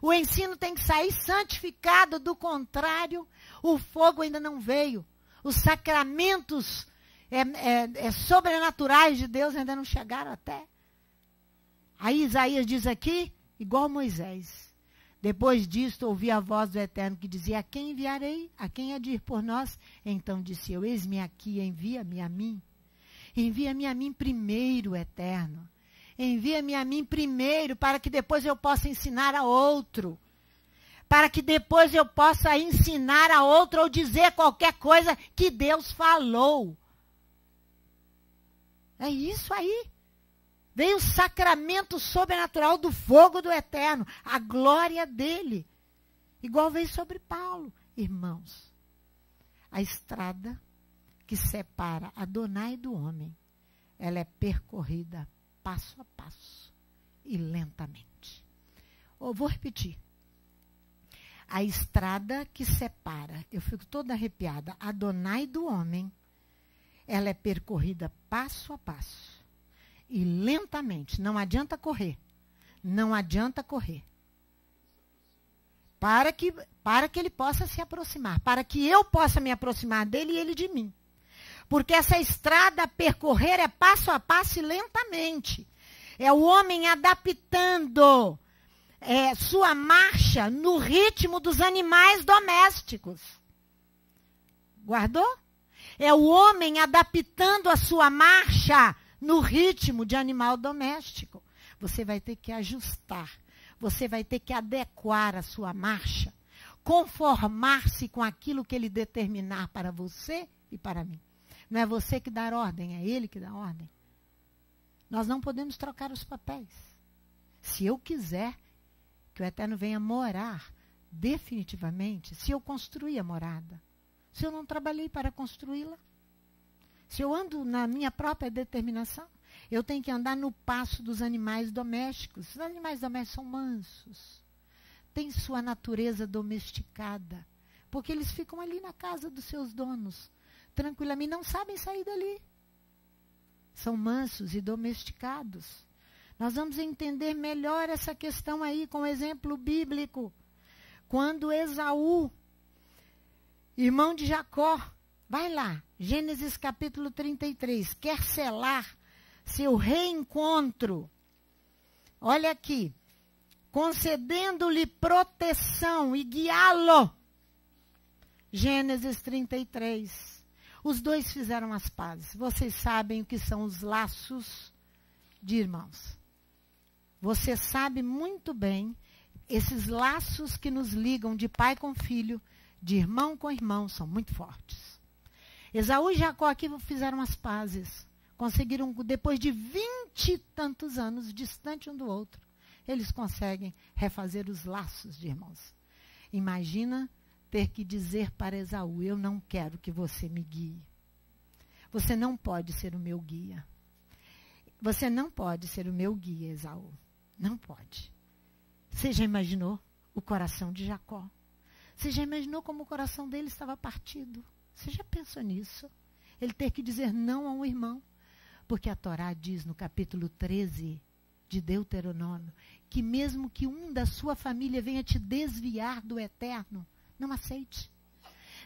O ensino tem que sair santificado, do contrário, o fogo ainda não veio. Os sacramentos sobrenaturais de Deus ainda não chegaram até. Aí Isaías diz aqui, igual Moisés. Depois disto, ouvi a voz do Eterno que dizia: a quem enviarei? A quem há de ir por nós? Então disse eu: eis-me aqui, envia-me a mim. Envia-me a mim primeiro, Eterno. Envia-me a mim primeiro, para que depois eu possa ensinar a outro. Para que depois eu possa ensinar a outro ou dizer qualquer coisa que Deus falou. É isso aí. Veio o sacramento sobrenatural do fogo do Eterno, a glória dele. Igual veio sobre Paulo. Irmãos, a estrada que separa Adonai do homem, ela é percorrida passo a passo e lentamente. Eu vou repetir. A estrada que separa, eu fico toda arrepiada, Adonai do homem, ela é percorrida passo a passo e lentamente. Não adianta correr. Não adianta correr. Para que ele possa se aproximar. Para que eu possa me aproximar dele e ele de mim. Porque essa estrada a percorrer é passo a passo e lentamente. É o homem adaptando sua marcha no ritmo dos animais domésticos. Guardou? É o homem adaptando a sua marcha no ritmo de animal doméstico. Você vai ter que ajustar. Você vai ter que adequar a sua marcha. Conformar-se com aquilo que ele determinar para você e para mim. Não é você que dá ordem, é ele que dá ordem. Nós não podemos trocar os papéis. Se eu quiser que o Eterno venha morar definitivamente, se eu construir a morada, se eu não trabalhei para construí-la, se eu ando na minha própria determinação, eu tenho que andar no passo dos animais domésticos. Os animais domésticos são mansos, têm sua natureza domesticada, porque eles ficam ali na casa dos seus donos, tranquilamente, não sabem sair dali. São mansos e domesticados. Nós vamos entender melhor essa questão aí com o exemplo bíblico. Quando Esaú, irmão de Jacó, vai lá, Gênesis capítulo 33, quer selar seu reencontro. Olha aqui, concedendo-lhe proteção e guiá-lo. Gênesis 33. Os dois fizeram as pazes. Vocês sabem o que são os laços de irmãos. Você sabe muito bem, esses laços que nos ligam de pai com filho, de irmão com irmão, são muito fortes. Esaú e Jacó aqui fizeram as pazes. Conseguiram, depois de 20 e tantos anos, distante um do outro, eles conseguem refazer os laços de irmãos. Imagina ter que dizer para Esaú, eu não quero que você me guie. Você não pode ser o meu guia. Você não pode ser o meu guia, Esaú. Não pode. Você já imaginou o coração de Jacó? Você já imaginou como o coração dele estava partido? Você já pensou nisso? Ele ter que dizer não a um irmão. Porque a Torá diz no capítulo 13 de Deuteronômio que mesmo que um da sua família venha te desviar do Eterno, não aceite.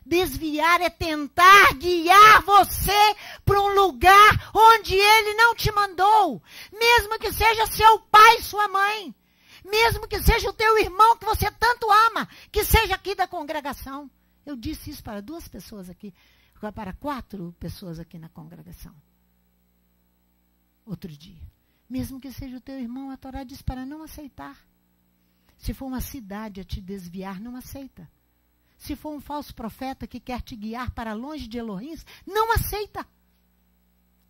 Desviar é tentar guiar você para um lugar onde ele não te mandou. Mesmo que seja seu pai, sua mãe. Mesmo que seja o teu irmão que você tanto ama, que seja aqui da congregação. Eu disse isso para 2 pessoas aqui, para 4 pessoas aqui na congregação. Outro dia. Mesmo que seja o teu irmão, a Torá diz para não aceitar. Se for uma cidade a te desviar, não aceita. Se for um falso profeta que quer te guiar para longe de Elohim, não aceita.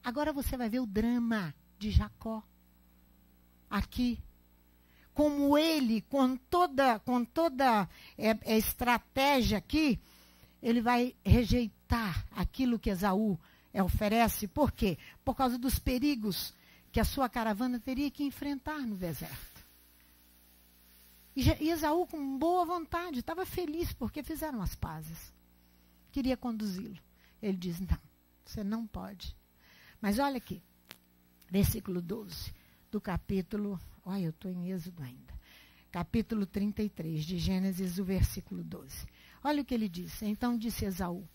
Agora você vai ver o drama de Jacó. Aqui. Como ele, com toda estratégia aqui, ele vai rejeitar aquilo que Esaú oferece. Por quê? Por causa dos perigos que a sua caravana teria que enfrentar no deserto. E Esaú, com boa vontade, estava feliz porque fizeram as pazes. Queria conduzi-lo. Ele diz, não, você não pode. Mas olha aqui, versículo 12 do capítulo, olha, eu estou em Êxodo ainda, capítulo 33 de Gênesis, o versículo 12. Olha o que ele disse. Então disse Esaú,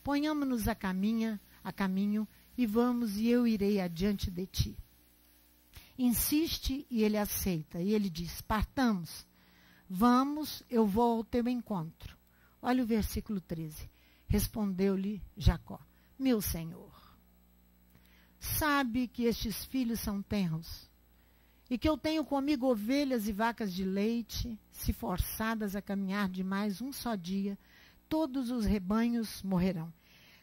ponhamo-nos a caminho e vamos e eu irei adiante de ti. Insiste e ele aceita. E ele diz, partamos, vamos, eu vou ao teu encontro. Olha o versículo 13. Respondeu-lhe Jacó, meu senhor, sabe que estes filhos são tenros, e que eu tenho comigo ovelhas e vacas de leite, se forçadas a caminhar de mais um só dia, todos os rebanhos morrerão.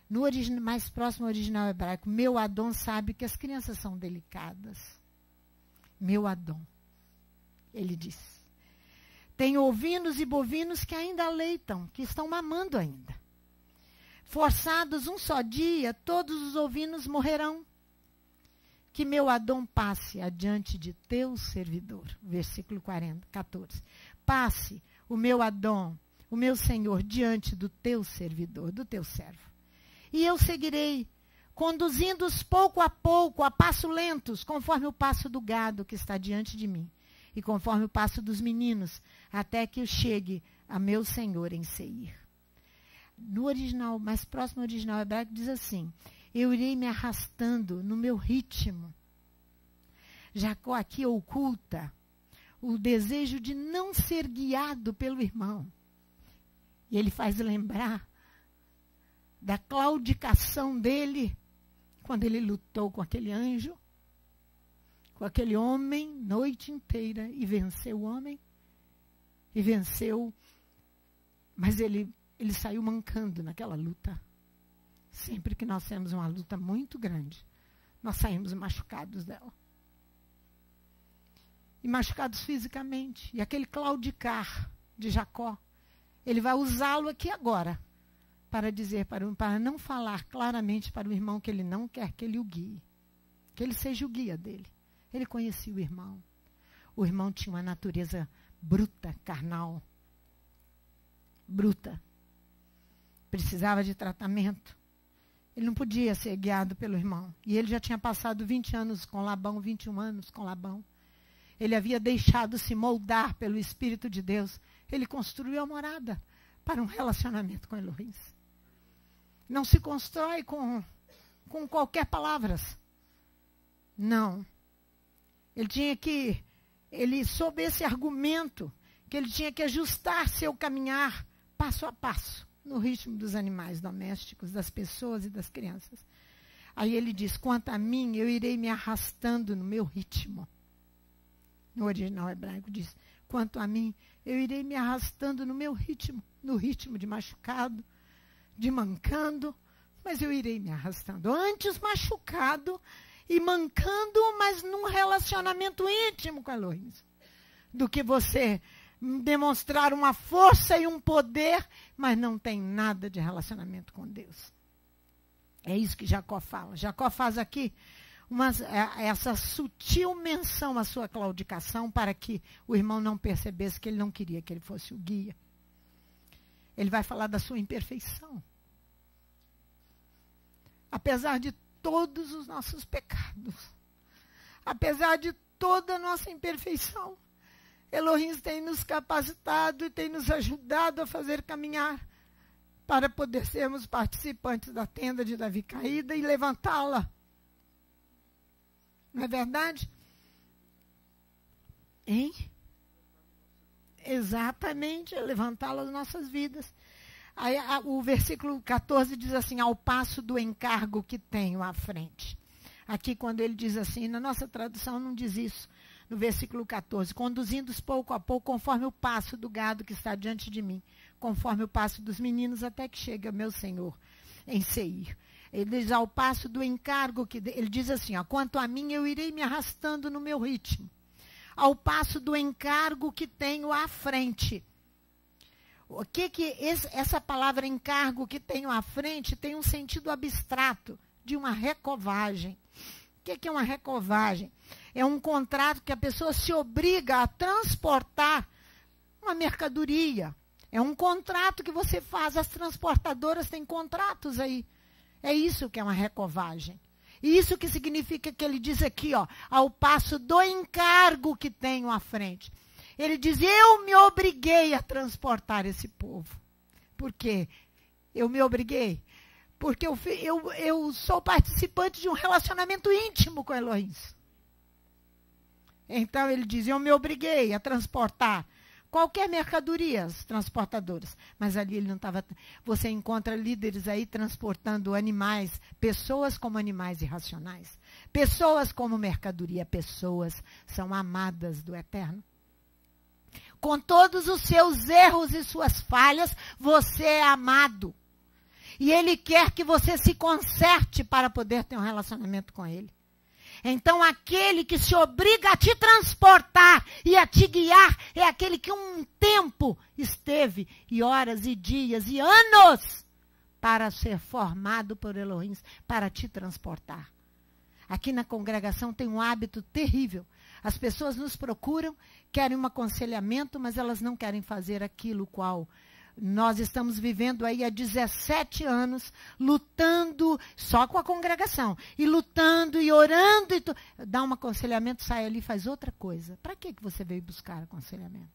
No mais próximo original hebraico, meu Adão sabe que as crianças são delicadas. Meu Adão, ele diz. Tem ovinos e bovinos que ainda aleitam, que estão mamando ainda. Forçados um só dia, todos os ovinos morrerão. Que meu Adão passe adiante de teu servidor. Versículo 14. Passe o meu Adão, o meu Senhor, diante do teu servidor, do teu servo. E eu seguirei, conduzindo-os pouco a pouco, a passo lentos, conforme o passo do gado que está diante de mim, e conforme o passo dos meninos, até que eu chegue a meu Senhor em Seir. No original, mais próximo ao original hebraico, diz assim, eu irei me arrastando no meu ritmo. Jacó aqui oculta o desejo de não ser guiado pelo irmão. E ele faz lembrar da claudicação dele, quando ele lutou com aquele anjo, com aquele homem, noite inteira, e venceu o homem, e venceu, mas ele saiu mancando naquela luta. sempre que nós temos uma luta muito grande, nós saímos machucados dela. E machucados fisicamente. E aquele claudicar de Jacó, ele vai usá-lo aqui agora para dizer, para não falar claramente para o irmão que ele não quer que ele o guie, que ele seja o guia dele. Ele conhecia o irmão. O irmão tinha uma natureza bruta, carnal. Bruta. Precisava de tratamento. Ele não podia ser guiado pelo irmão. E ele já tinha passado 20 anos com Labão, 21 anos com Labão. Ele havia deixado se moldar pelo Espírito de Deus. Ele construiu a morada para um relacionamento com Elohim. Não se constrói com qualquer palavras. Não. Ele sob esse argumento, que ele tinha que ajustar seu caminhar passo a passo, no ritmo dos animais domésticos, das pessoas e das crianças. Aí ele diz, quanto a mim, eu irei me arrastando no meu ritmo. No original hebraico diz, quanto a mim, eu irei me arrastando no meu ritmo, no ritmo de machucado, de mancando, mas eu irei me arrastando. Antes machucado e mancando, mas num relacionamento íntimo com Elohim, do que você demonstrar uma força e um poder, mas não tem nada de relacionamento com Deus. É isso que Jacó fala. Jacó faz aqui essa sutil menção à sua claudicação para que o irmão não percebesse que ele não queria que ele fosse o guia. Ele vai falar da sua imperfeição. Apesar de todos os nossos pecados, apesar de toda a nossa imperfeição, Elohim tem nos capacitado e tem nos ajudado a fazer caminhar para poder sermos participantes da tenda de Davi caída e levantá-la. Não é verdade? Hein? Exatamente, levantá-la das nossas vidas. Aí, o versículo 14 diz assim, ao passo do encargo que tenho à frente. Aqui quando ele diz assim, na nossa tradução não diz isso. No versículo 14, conduzindo-os pouco a pouco, conforme o passo do gado que está diante de mim, conforme o passo dos meninos, até que chegue ao meu Senhor em Seir. Ele diz ao passo do encargo, ele diz assim, ó, quanto a mim eu irei me arrastando no meu ritmo, ao passo do encargo que tenho à frente. O que essa palavra encargo que tenho à frente tem um sentido abstrato de uma recovagem. O que é uma recovagem? É um contrato que a pessoa se obriga a transportar uma mercadoria. É um contrato que você faz, as transportadoras têm contratos aí. É isso que é uma recovagem. E isso que significa que ele diz aqui, ó, ao passo do encargo que tenho à frente. Ele diz, eu me obriguei a transportar esse povo. Por quê? Eu me obriguei. Porque eu sou participante de um relacionamento íntimo com Elohim. Então ele diz, eu me obriguei a transportar qualquer mercadoria, as transportadoras. Mas ali ele não estava. Você encontra líderes aí transportando animais, pessoas como animais irracionais. Pessoas como mercadoria. Pessoas são amadas do Eterno. Com todos os seus erros e suas falhas, você é amado. E ele quer que você se conserte para poder ter um relacionamento com ele. Então, aquele que se obriga a te transportar e a te guiar é aquele que um tempo esteve, e horas, e dias, e anos, para ser formado por Elohim, para te transportar. Aqui na congregação tem um hábito terrível. As pessoas nos procuram, querem um aconselhamento, mas elas não querem fazer aquilo qual nós estamos vivendo aí há 17 anos, lutando só com a congregação, e lutando e orando, dá um aconselhamento, sai ali e faz outra coisa. Para que você veio buscar aconselhamento?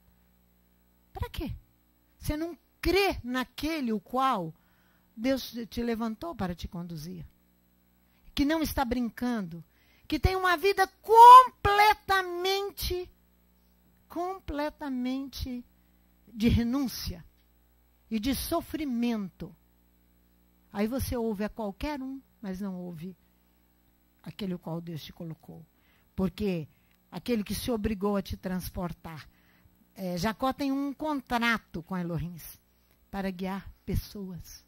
Para quê? Você não crê naquele o qual Deus te levantou para te conduzir. Que não está brincando, que tem uma vida completamente de renúncia e de sofrimento. Aí você ouve a qualquer um, mas não ouve aquele o qual Deus te colocou. Porque aquele que se obrigou a te transportar. Jacó tem um contrato com Elohim para guiar pessoas.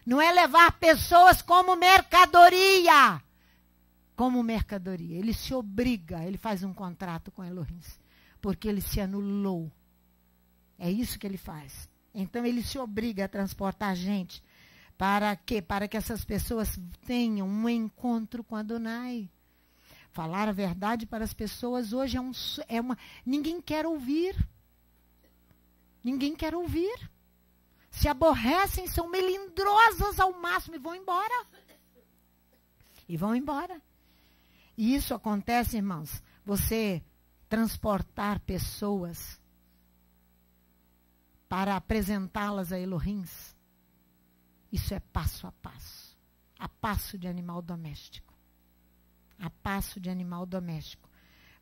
Não é levar pessoas como mercadoria. Como mercadoria. Ele se obriga, ele faz um contrato com Elohim. Porque ele se anulou. É isso que ele faz. Então ele se obriga a transportar a gente. Para quê? Para que essas pessoas tenham um encontro com Adonai. Falar a verdade para as pessoas hoje ninguém quer ouvir. Ninguém quer ouvir. Se aborrecem, são melindrosas ao máximo e vão embora. E vão embora. E isso acontece, irmãos, você transportar pessoas para apresentá-las a Elohim. Isso é passo a passo de animal doméstico. A passo de animal doméstico.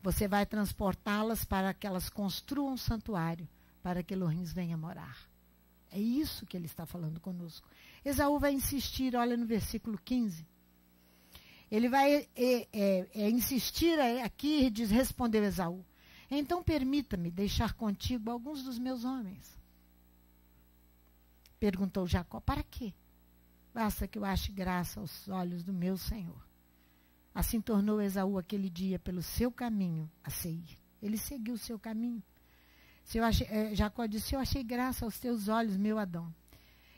Você vai transportá-las para que elas construam um santuário, para que Elohim venha morar. É isso que ele está falando conosco. Esaú vai insistir, olha no versículo 15. Ele vai insistir aqui e diz, respondeu Esaú, então permita-me deixar contigo alguns dos meus homens. Perguntou Jacó, para quê? Basta que eu ache graça aos olhos do meu Senhor. Assim tornou Esaú aquele dia pelo seu caminho a Seir. Ele seguiu o seu caminho. Jacó disse, eu achei graça aos teus olhos, meu Adão.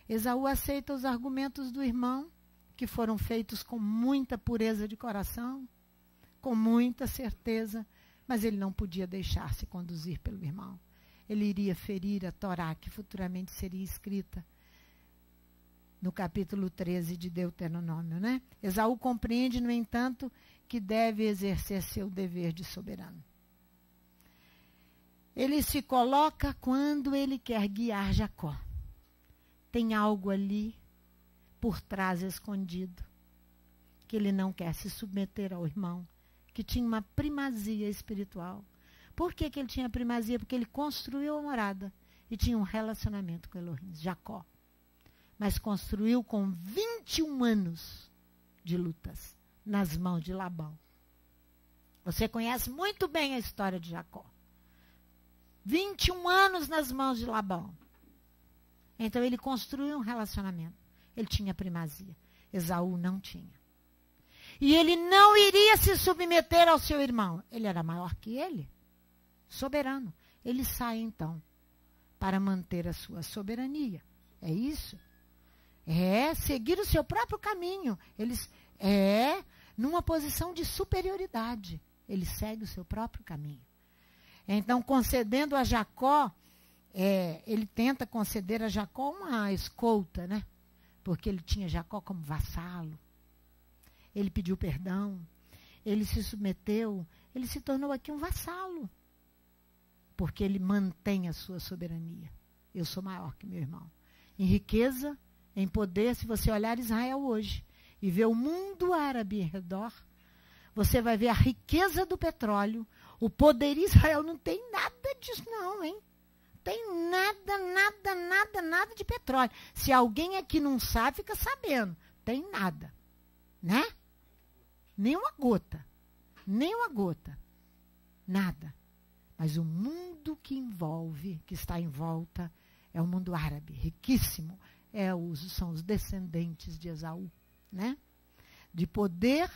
Esaú aceita os argumentos do irmão, que foram feitos com muita pureza de coração, com muita certeza, mas ele não podia deixar-se conduzir pelo irmão. Ele iria ferir a Torá, que futuramente seria escrita no capítulo 13 de Deuteronômio, né? Esaú compreende, no entanto, que deve exercer seu dever de soberano. Ele se coloca quando ele quer guiar Jacó. Tem algo ali por trás escondido, que ele não quer se submeter ao irmão, que tinha uma primazia espiritual. Por que ele tinha primazia? Porque ele construiu a morada e tinha um relacionamento com Elohim, Jacó. Mas construiu com 21 anos de lutas nas mãos de Labão. Você conhece muito bem a história de Jacó. 21 anos nas mãos de Labão. Então ele construiu um relacionamento. Ele tinha primazia. Esaú não tinha. E ele não iria se submeter ao seu irmão. Ele era maior que ele. Soberano. Ele sai então para manter a sua soberania. É isso? É seguir o seu próprio caminho. Numa posição de superioridade. Ele segue o seu próprio caminho. Então, concedendo a Jacó, ele tenta conceder a Jacó uma escolta, né? Porque ele tinha Jacó como vassalo. Ele pediu perdão. Ele se submeteu. Ele se tornou aqui um vassalo. Porque ele mantém a sua soberania. Eu sou maior que meu irmão. Em riqueza, em poder, se você olhar Israel hoje e ver o mundo árabe em redor, você vai ver a riqueza do petróleo. O poder de Israel não tem nada disso não, hein? Tem nada de petróleo. Se alguém aqui não sabe, fica sabendo. Tem nada. Né? Nem uma gota. Nem uma gota. Nada. Mas o mundo que envolve, que está em volta, é o mundo árabe, riquíssimo. São os descendentes de Esaú. Né? De poder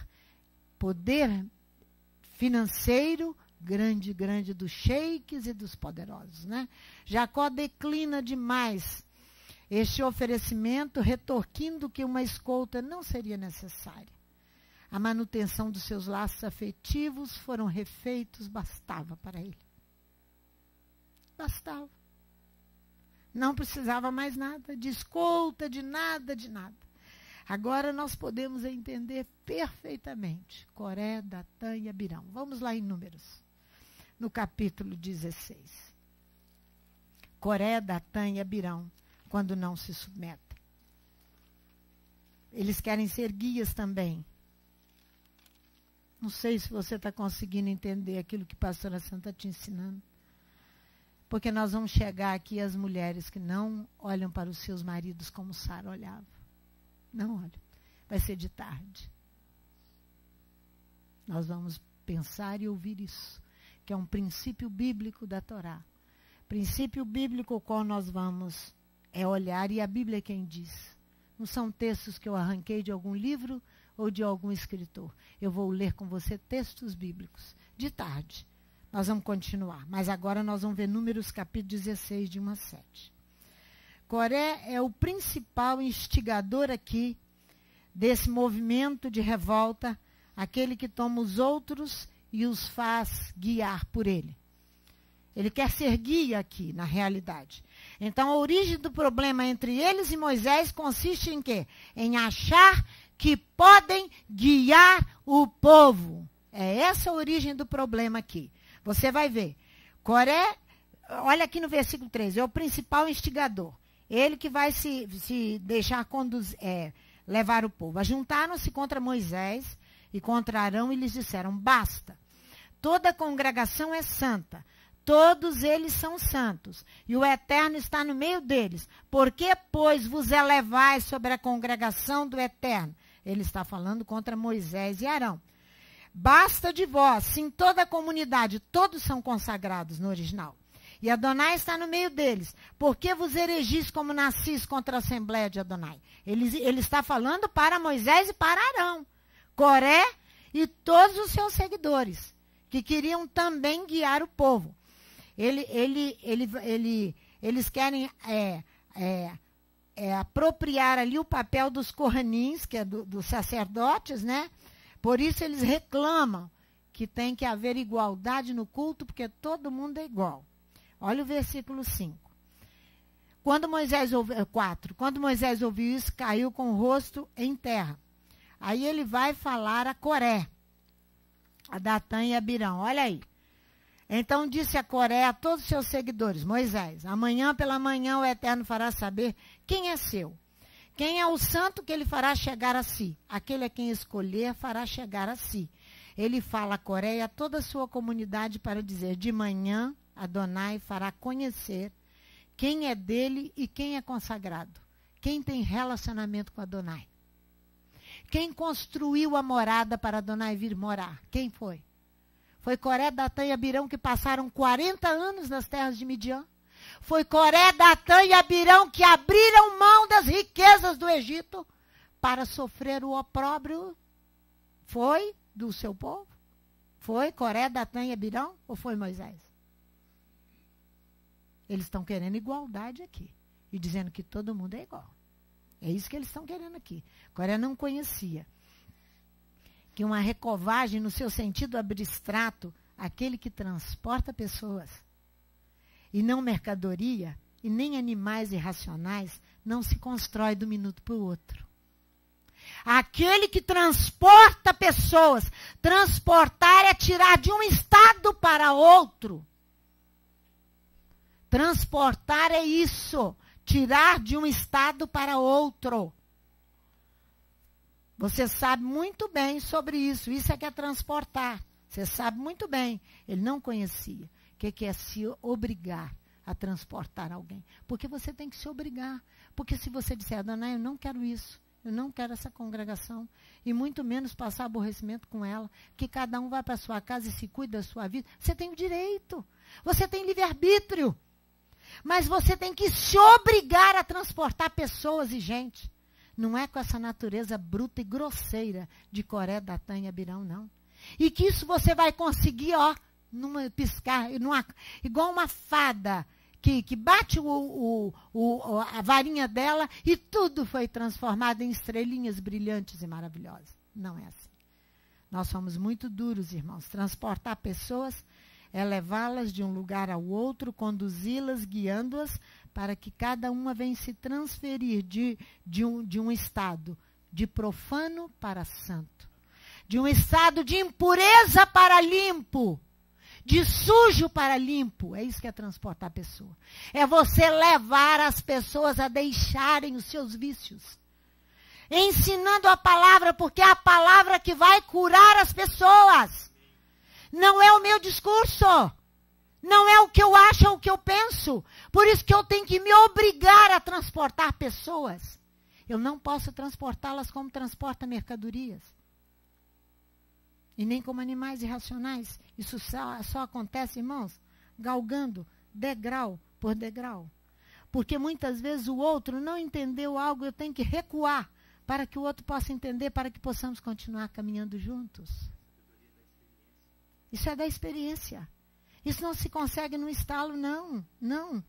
financeiro, grande dos sheiks e dos poderosos, né? Jacó declina demais este oferecimento, retorquindo que uma escolta não seria necessária. A manutenção dos seus laços afetivos foram refeitos, bastava para ele. Bastava. Não precisava mais nada, de escolta, de nada. Agora nós podemos entender perfeitamente Coré, Datã e Abirão. Vamos lá em Números, no capítulo 16. Coré, Datã e Abirão, quando não se submetem. Eles querem ser guias também. Não sei se você está conseguindo entender aquilo que a pastora Santa está te ensinando. Porque nós vamos chegar aqui às mulheres que não olham para os seus maridos como Sara olhava. Não olham. Vai ser de tarde. Nós vamos pensar e ouvir isso, que é um princípio bíblico da Torá. Princípio bíblico o qual nós vamos olhar, e a Bíblia é quem diz. Não são textos que eu arranquei de algum livro ou de algum escritor. Eu vou ler com você textos bíblicos. De tarde, nós vamos continuar. Mas agora nós vamos ver Números capítulo 16, de 1 a 7. Coré é o principal instigador aqui desse movimento de revolta, aquele que toma os outros e os faz guiar por ele. Ele quer ser guia aqui, na realidade. Então, a origem do problema entre eles e Moisés consiste em quê? Em achar que podem guiar o povo. É essa a origem do problema aqui. Você vai ver. Coré, olha aqui no versículo 13, é o principal instigador. Ele que vai se deixar levar o povo. Ajuntaram-se contra Moisés e contra Arão e lhes disseram, basta, toda a congregação é santa. Todos eles são santos, e o Eterno está no meio deles. Por que, pois, vos elevais sobre a congregação do Eterno? Ele está falando contra Moisés e Arão. Basta de vós, sim, toda a comunidade, todos são consagrados no original. E Adonai está no meio deles. Por que vos erigis como nascis contra a Assembleia de Adonai? Ele está falando para Moisés e para Arão, Coré e todos os seus seguidores, que queriam também guiar o povo. Eles querem apropriar ali o papel dos corranins, que é dos sacerdotes, né? Por isso eles reclamam que tem que haver igualdade no culto, porque todo mundo é igual. Olha o versículo 5. Quando Moisés ouviu isso, caiu com o rosto em terra. Aí ele vai falar a Coré, a Datã e a Abirão. Olha aí. Então disse a Coré a todos os seus seguidores, Moisés, amanhã pela manhã o Eterno fará saber quem é seu. Quem é o santo que ele fará chegar a si? Aquele a quem escolher fará chegar a si. Ele fala a Coré e a toda a sua comunidade para dizer, de manhã Adonai fará conhecer quem é dele e quem é consagrado. Quem tem relacionamento com Adonai. Quem construiu a morada para Adonai vir morar? Quem foi? Foi Coré, Datã e Abirão que passaram 40 anos nas terras de Midian. Foi Coré, Datã e Abirão que abriram mão das riquezas do Egito para sofrer o opróbrio. Foi do seu povo? Foi Coré, Datã e Abirão ou foi Moisés? Eles estão querendo igualdade aqui e dizendo que todo mundo é igual. É isso que eles estão querendo aqui. Coré não conhecia que uma recovagem, no seu sentido abstrato, aquele que transporta pessoas, e não mercadoria, e nem animais irracionais, não se constrói do minuto para o outro. Aquele que transporta pessoas, transportar é tirar de um estado para outro. Transportar é isso, tirar de um estado para outro. Você sabe muito bem sobre isso. Isso é que é transportar. Você sabe muito bem. Ele não conhecia o que é se obrigar a transportar alguém. Porque você tem que se obrigar. Porque se você disser, Adonai, eu não quero isso. Eu não quero essa congregação. E muito menos passar aborrecimento com ela. Que cada um vai para a sua casa e se cuida da sua vida. Você tem o direito. Você tem livre-arbítrio. Mas você tem que se obrigar a transportar pessoas e gente. Não é com essa natureza bruta e grosseira de Coré, Datã e Abirão, não. E que isso você vai conseguir, ó, numa piscar, igual uma fada que bate a varinha dela e tudo foi transformado em estrelinhas brilhantes e maravilhosas. Não é assim. Nós somos muito duros, irmãos. Transportar pessoas é levá-las de um lugar ao outro, conduzi-las, guiando-as, para que cada uma venha se transferir de um estado de profano para santo, de um estado de impureza para limpo, de sujo para limpo. É isso que é transportar a pessoa. É você levar as pessoas a deixarem os seus vícios, ensinando a palavra, porque é a palavra que vai curar as pessoas. Não é o meu discurso. Não é o que eu acho ou o que eu penso. Por isso que eu tenho que me obrigar a transportar pessoas. Eu não posso transportá-las como transporta mercadorias. E nem como animais irracionais. Isso só acontece, irmãos, galgando degrau por degrau. Porque muitas vezes o outro não entendeu algo, eu tenho que recuar para que o outro possa entender, para que possamos continuar caminhando juntos. Isso é da experiência. Isso não se consegue num estalo, não. Não.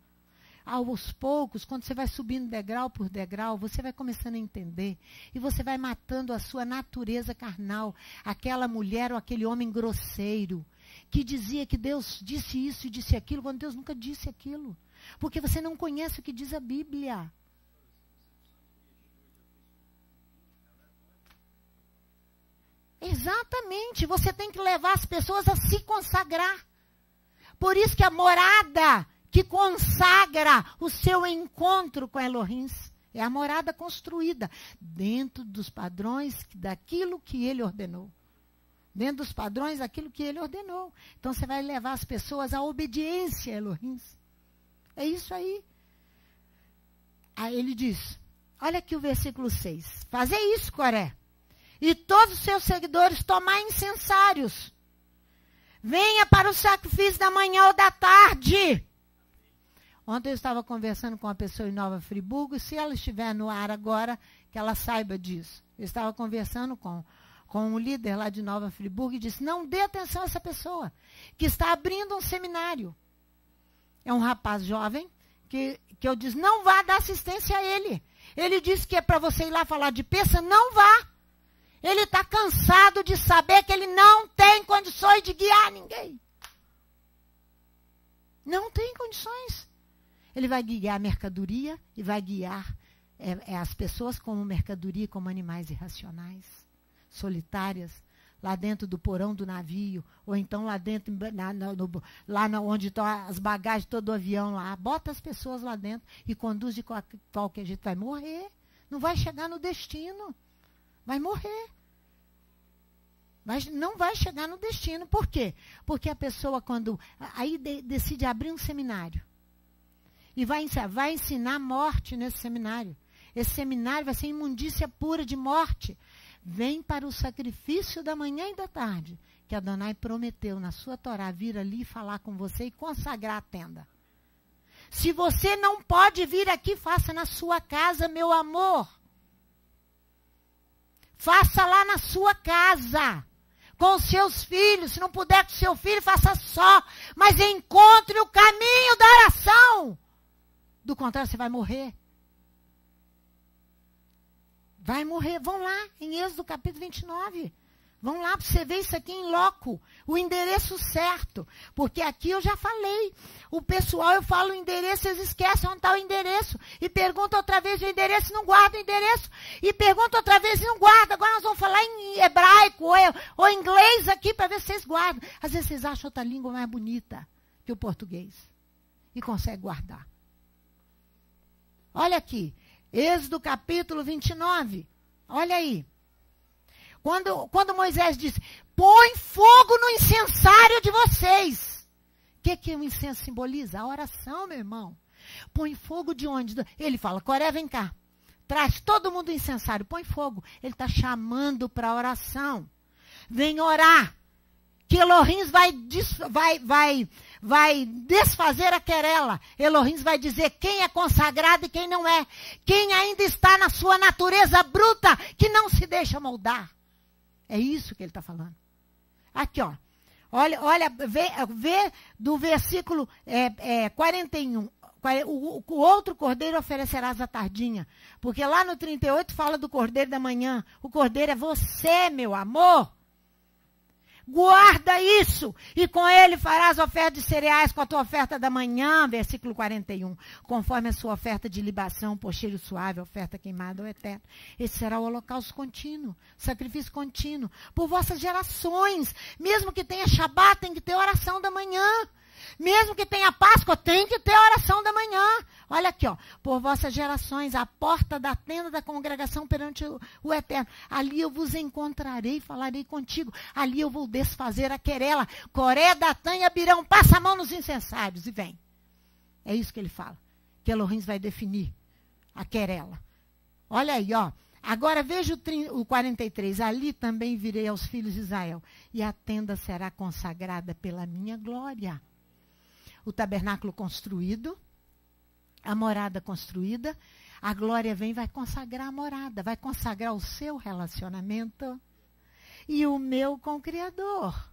Aos poucos, quando você vai subindo degrau por degrau, você vai começando a entender. E você vai matando a sua natureza carnal. Aquela mulher ou aquele homem grosseiro, que dizia que Deus disse isso e disse aquilo, quando Deus nunca disse aquilo. Porque você não conhece o que diz a Bíblia. Exatamente. Você tem que levar as pessoas a se consagrar. Por isso que a morada que consagra o seu encontro com Elohim é a morada construída dentro dos padrões daquilo que ele ordenou. Dentro dos padrões daquilo que ele ordenou. Então você vai levar as pessoas à obediência a Elohim. É isso aí. Aí ele diz, olha aqui o versículo 6. Fazer isso, Coré. E todos os seus seguidores tomar incensários. Venha para o sacrifício da manhã ou da tarde. Ontem eu estava conversando com uma pessoa em Nova Friburgo, e se ela estiver no ar agora, que ela saiba disso. Eu estava conversando com um líder lá de Nova Friburgo e disse, não dê atenção a essa pessoa, que está abrindo um seminário. É um rapaz jovem, que eu disse, não vá dar assistência a ele. Ele disse que é para você ir lá falar de peça, não vá. Ele está cansado de saber que ele não tem condições de guiar ninguém. Não tem condições. Ele vai guiar a mercadoria e vai guiar as pessoas como mercadoria, como animais irracionais, solitárias, lá dentro do porão do navio, ou então lá dentro, onde estão as bagagens, todo o avião lá. Bota as pessoas lá dentro e conduz de qualquer jeito. Vai morrer. Não vai chegar no destino. Vai morrer. Não vai chegar no destino. Por quê? Porque a pessoa, quando aí decide abrir um seminário, e vai ensinar morte nesse seminário. Esse seminário vai ser imundícia pura de morte. Vem para o sacrifício da manhã e da tarde, que Adonai prometeu na sua Torá vir ali falar com você e consagrar a tenda. Se você não pode vir aqui, faça na sua casa, meu amor. Faça lá na sua casa, com os seus filhos. Se não puder com o seu filho, faça só. Mas encontre o caminho da oração. Do contrário, você vai morrer. Vai morrer. Vão lá, em Êxodo capítulo 29. Vão lá para você ver isso aqui em loco. O endereço certo. Porque aqui eu já falei. O pessoal, eu falo o endereço, eles esquecem onde está o endereço. E perguntam outra vez o endereço, não guarda o endereço. E perguntam outra vez e não guarda. Agora nós vamos falar em hebraico ou inglês aqui para ver se vocês guardam. Às vezes vocês acham outra língua mais bonita que o português. E conseguem guardar. Olha aqui. Êxodo capítulo 29. Olha aí. Quando Moisés disse, põe fogo no incensário de vocês. O que o incenso simboliza? A oração, meu irmão. Põe fogo de onde? Ele fala, Coré, vem cá. Traz todo mundo o incensário, põe fogo. Ele está chamando para a oração. Vem orar. Que Elohim vai desfazer a querela. Elohim vai dizer quem é consagrado e quem não é. Quem ainda está na sua natureza bruta, que não se deixa moldar. É isso que ele está falando. Aqui, ó. Olha, vê do versículo 41. O outro cordeiro oferecerás à tardinha. Porque lá no 38 fala do cordeiro da manhã. O cordeiro é você, meu amor. Guarda isso, e com ele farás oferta de cereais com a tua oferta da manhã, versículo 41. Conforme a sua oferta de libação, por cheiro suave, oferta queimada ou eterna. Esse será o holocausto contínuo, sacrifício contínuo, por vossas gerações. Mesmo que tenha Shabat, tem que ter oração da manhã. Mesmo que tenha Páscoa, tem que ter oração da manhã. Olha aqui, ó. Por vossas gerações, a porta da tenda da congregação perante o Eterno. Ali eu vos encontrarei e falarei contigo. Ali eu vou desfazer a querela. Coré, Datã e Abirão, passa a mão nos incensários e vem. É isso que ele fala. Que Elohim vai definir a querela. Olha aí, ó. Agora veja o 43. Ali também virei aos filhos de Israel. E a tenda será consagrada pela minha glória. O tabernáculo construído, a morada construída, a glória vem e vai consagrar a morada, vai consagrar o seu relacionamento e o meu com o Criador.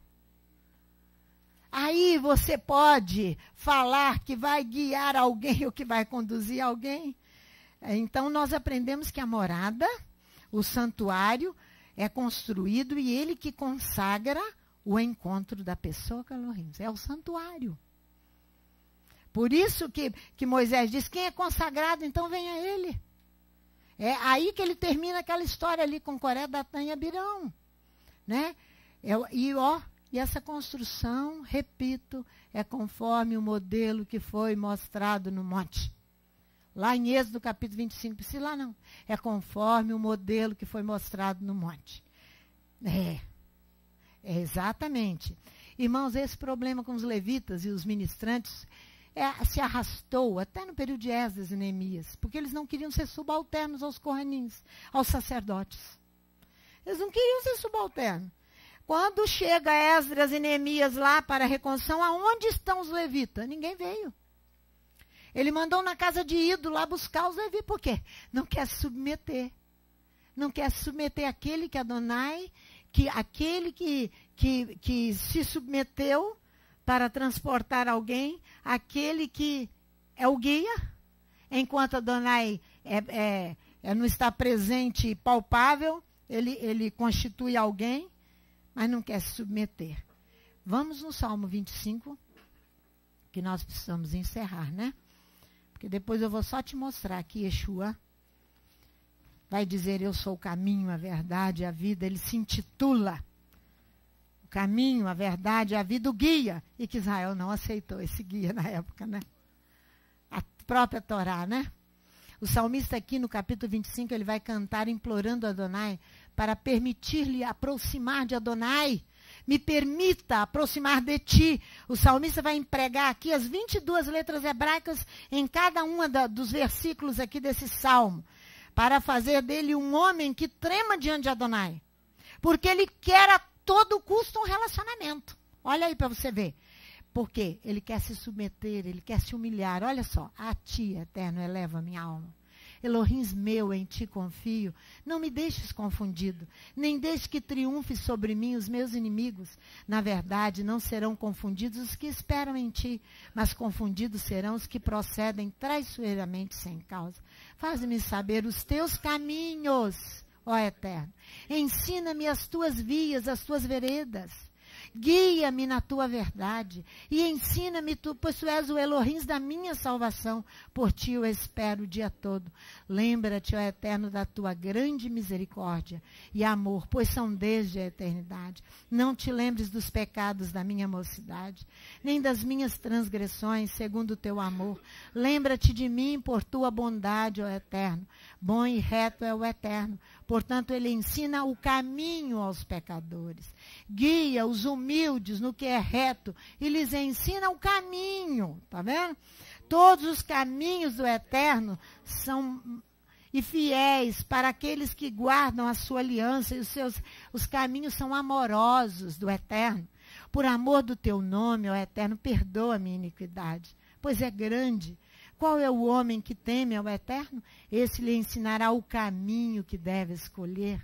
Aí você pode falar que vai guiar alguém ou que vai conduzir alguém. Então nós aprendemos que a morada, o santuário, é construído e ele que consagra o encontro da pessoa com Elohim. É o santuário. Por isso que Moisés diz, quem é consagrado, então venha ele. É aí que ele termina aquela história ali com Coré, Datã e Abirão. Né? E essa construção, repito, é conforme o modelo que foi mostrado no monte. Lá em Êxodo capítulo 25, se lá não. É conforme o modelo que foi mostrado no monte. É exatamente. Irmãos, esse problema com os levitas e os ministrantes se arrastou até no período de Esdras e Neemias, porque eles não queriam ser subalternos aos coranins, aos sacerdotes. Eles não queriam ser subalternos. Quando chega Esdras e Neemias lá para a reconstrução, aonde estão os levitas? Ninguém veio. Ele mandou na casa de ídolo lá buscar os levitas. Por quê? Não quer se submeter. Não quer se submeter àquele que Adonai, aquele que se submeteu para transportar alguém, aquele que é o guia, enquanto Adonai não está presente e palpável, ele constitui alguém, mas não quer se submeter. Vamos no Salmo 25, que nós precisamos encerrar, né? Porque depois eu vou só te mostrar que Yeshua vai dizer, eu sou o caminho, a verdade, a vida. Ele se intitula o caminho, a verdade, a vida, o guia. E que Israel não aceitou esse guia na época, né? A própria Torá, né? O salmista aqui no capítulo 25, ele vai cantar implorando a Adonai para permitir-lhe aproximar de Adonai. Me permita aproximar de ti. O salmista vai empregar aqui as 22 letras hebraicas em cada um dos versículos aqui desse salmo, para fazer dele um homem que trema diante de Adonai. Porque ele quer a todo custo um relacionamento. Olha aí para você ver. Porque ele quer se submeter, ele quer se humilhar. Olha só, a ti, eterno, eleva minha alma. Elohim meu, em ti confio. Não me deixes confundido, nem deixe que triunfe sobre mim os meus inimigos. Na verdade, não serão confundidos os que esperam em ti, mas confundidos serão os que procedem traiçoeiramente sem causa. Faz-me saber os teus caminhos, ó Eterno. Ensina-me as tuas vias, as tuas veredas. Guia-me na tua verdade e ensina-me tu, pois tu és o Elohim da minha salvação. Por ti eu espero o dia todo. Lembra-te, ó Eterno, da tua grande misericórdia e amor, pois são desde a eternidade. Não te lembres dos pecados da minha mocidade, nem das minhas transgressões, segundo o teu amor. Lembra-te de mim por tua bondade, ó Eterno. Bom e reto é o Eterno. Portanto, ele ensina o caminho aos pecadores. Guia os humildes no que é reto e lhes ensina o caminho. Tá vendo? Todos os caminhos do Eterno são e fiéis para aqueles que guardam a sua aliança, e os caminhos são amorosos do Eterno. Por amor do teu nome, ó Eterno, perdoa a minha iniquidade, pois é grande. Qual é o homem que teme ao Eterno? Esse lhe ensinará o caminho que deve escolher.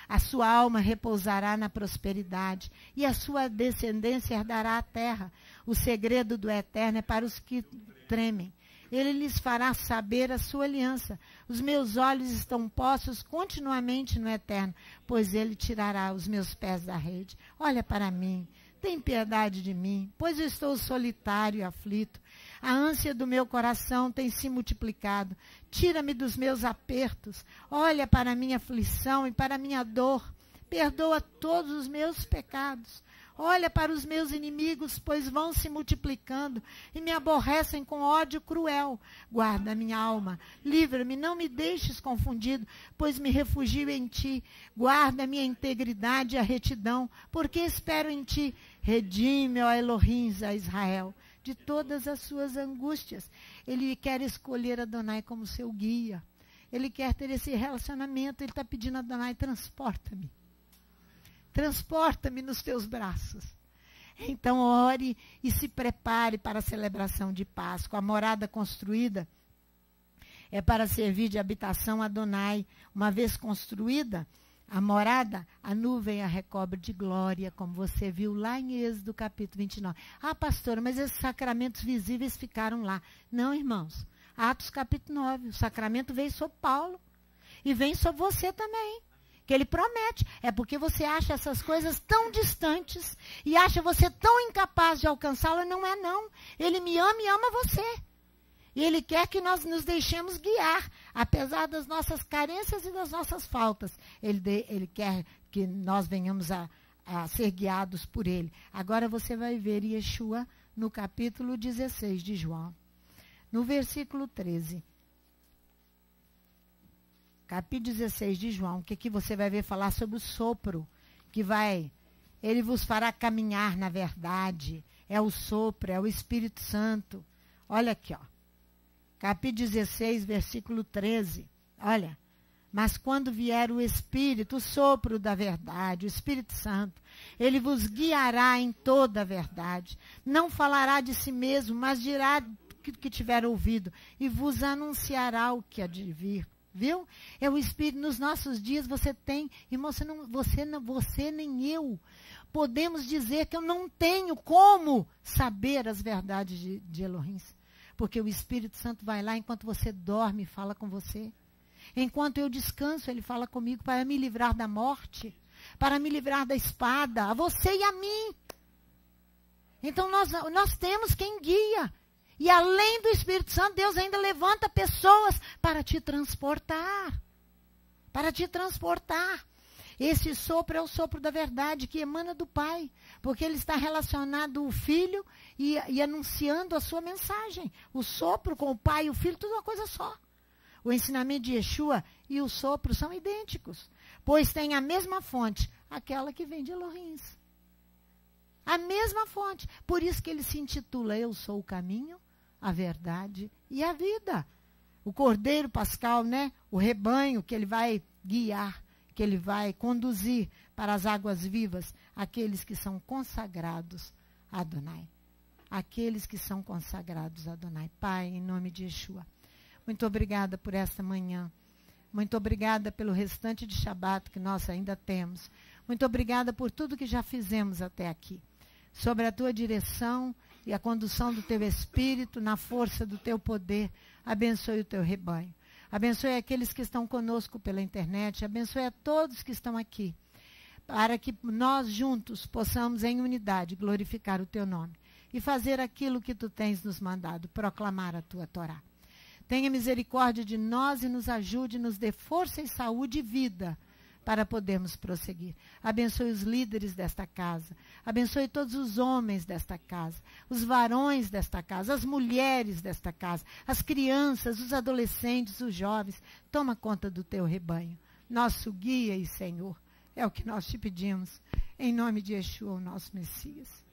A sua alma repousará na prosperidade, e a sua descendência herdará a terra. O segredo do Eterno é para os que tremem. Ele lhes fará saber a sua aliança. Os meus olhos estão postos continuamente no Eterno, pois ele tirará os meus pés da rede. Olha para mim, tem piedade de mim, pois eu estou solitário e aflito. A ânsia do meu coração tem se multiplicado. Tira-me dos meus apertos. Olha para a minha aflição e para a minha dor. Perdoa todos os meus pecados. Olha para os meus inimigos, pois vão se multiplicando e me aborrecem com ódio cruel. Guarda a minha alma, livra-me, não me deixes confundido, pois me refugio em ti. Guarda a minha integridade e a retidão, porque espero em ti. Redime, ó Elohim, a Israel, de todas as suas angústias. Ele quer escolher Adonai como seu guia. Ele quer ter esse relacionamento. Ele está pedindo a Adonai, transporta-me. Transporta-me nos teus braços. Então ore e se prepare para a celebração de Páscoa. A morada construída é para servir de habitação a Adonai. Uma vez construída a morada, a nuvem a recobre de glória, como você viu lá em Êxodo capítulo 29. Ah, pastora, mas esses sacramentos visíveis ficaram lá. Não, irmãos. Atos capítulo 9, o sacramento veio sobre Paulo e vem sobre você também. Que ele promete. É porque você acha essas coisas tão distantes e acha você tão incapaz de alcançá-la. Não é, não. Ele me ama e ama você. E ele quer que nós nos deixemos guiar, apesar das nossas carências e das nossas faltas. Ele quer que nós venhamos a ser guiados por ele. Agora você vai ver Yeshua no capítulo 16 de João, no versículo 13. Capítulo 16 de João, que aqui você vai ver falar sobre o sopro, ele vos fará caminhar na verdade. É o sopro, é o Espírito Santo. Olha aqui, ó. Capítulo 16, versículo 13. Olha. Mas quando vier o Espírito, o sopro da verdade, o Espírito Santo, ele vos guiará em toda a verdade. Não falará de si mesmo, mas dirá que tiver ouvido e vos anunciará o que há de vir. Viu? É o Espírito. Nos nossos dias você tem, irmão, você nem eu podemos dizer que eu não tenho como saber as verdades de Elohim. Porque o Espírito Santo vai lá enquanto você dorme e fala com você. Enquanto eu descanso, ele fala comigo para me livrar da morte, para me livrar da espada, a você e a mim. Então nós temos quem guia. E além do Espírito Santo, Deus ainda levanta pessoas para te transportar. Para te transportar. Esse sopro é o sopro da verdade que emana do Pai. Porque ele está relacionado ao Filho e anunciando a sua mensagem. O sopro com o Pai e o Filho, tudo uma coisa só. O ensinamento de Yeshua e o sopro são idênticos. Pois tem a mesma fonte, aquela que vem de Elohim. A mesma fonte. Por isso que ele se intitula Eu Sou o Caminho, a Verdade e a Vida. O Cordeiro Pascal, né? O rebanho que ele vai guiar, que ele vai conduzir para as águas vivas, aqueles que são consagrados a Adonai. Aqueles que são consagrados a Adonai. Pai, em nome de Yeshua, muito obrigada por esta manhã. Muito obrigada pelo restante de Shabat que nós ainda temos. Muito obrigada por tudo que já fizemos até aqui. Sobre a tua direção e a condução do teu Espírito, na força do teu poder, abençoe o teu rebanho. Abençoe aqueles que estão conosco pela internet, abençoe a todos que estão aqui, para que nós juntos possamos em unidade glorificar o teu nome e fazer aquilo que tu tens nos mandado, proclamar a tua Torá. Tenha misericórdia de nós e nos ajude, nos dê força e saúde e vida, para podermos prosseguir. Abençoe os líderes desta casa. Abençoe todos os homens desta casa. Os varões desta casa. As mulheres desta casa. As crianças, os adolescentes, os jovens. Toma conta do teu rebanho. Nosso guia e Senhor. É o que nós te pedimos. Em nome de Yeshua, o nosso Messias.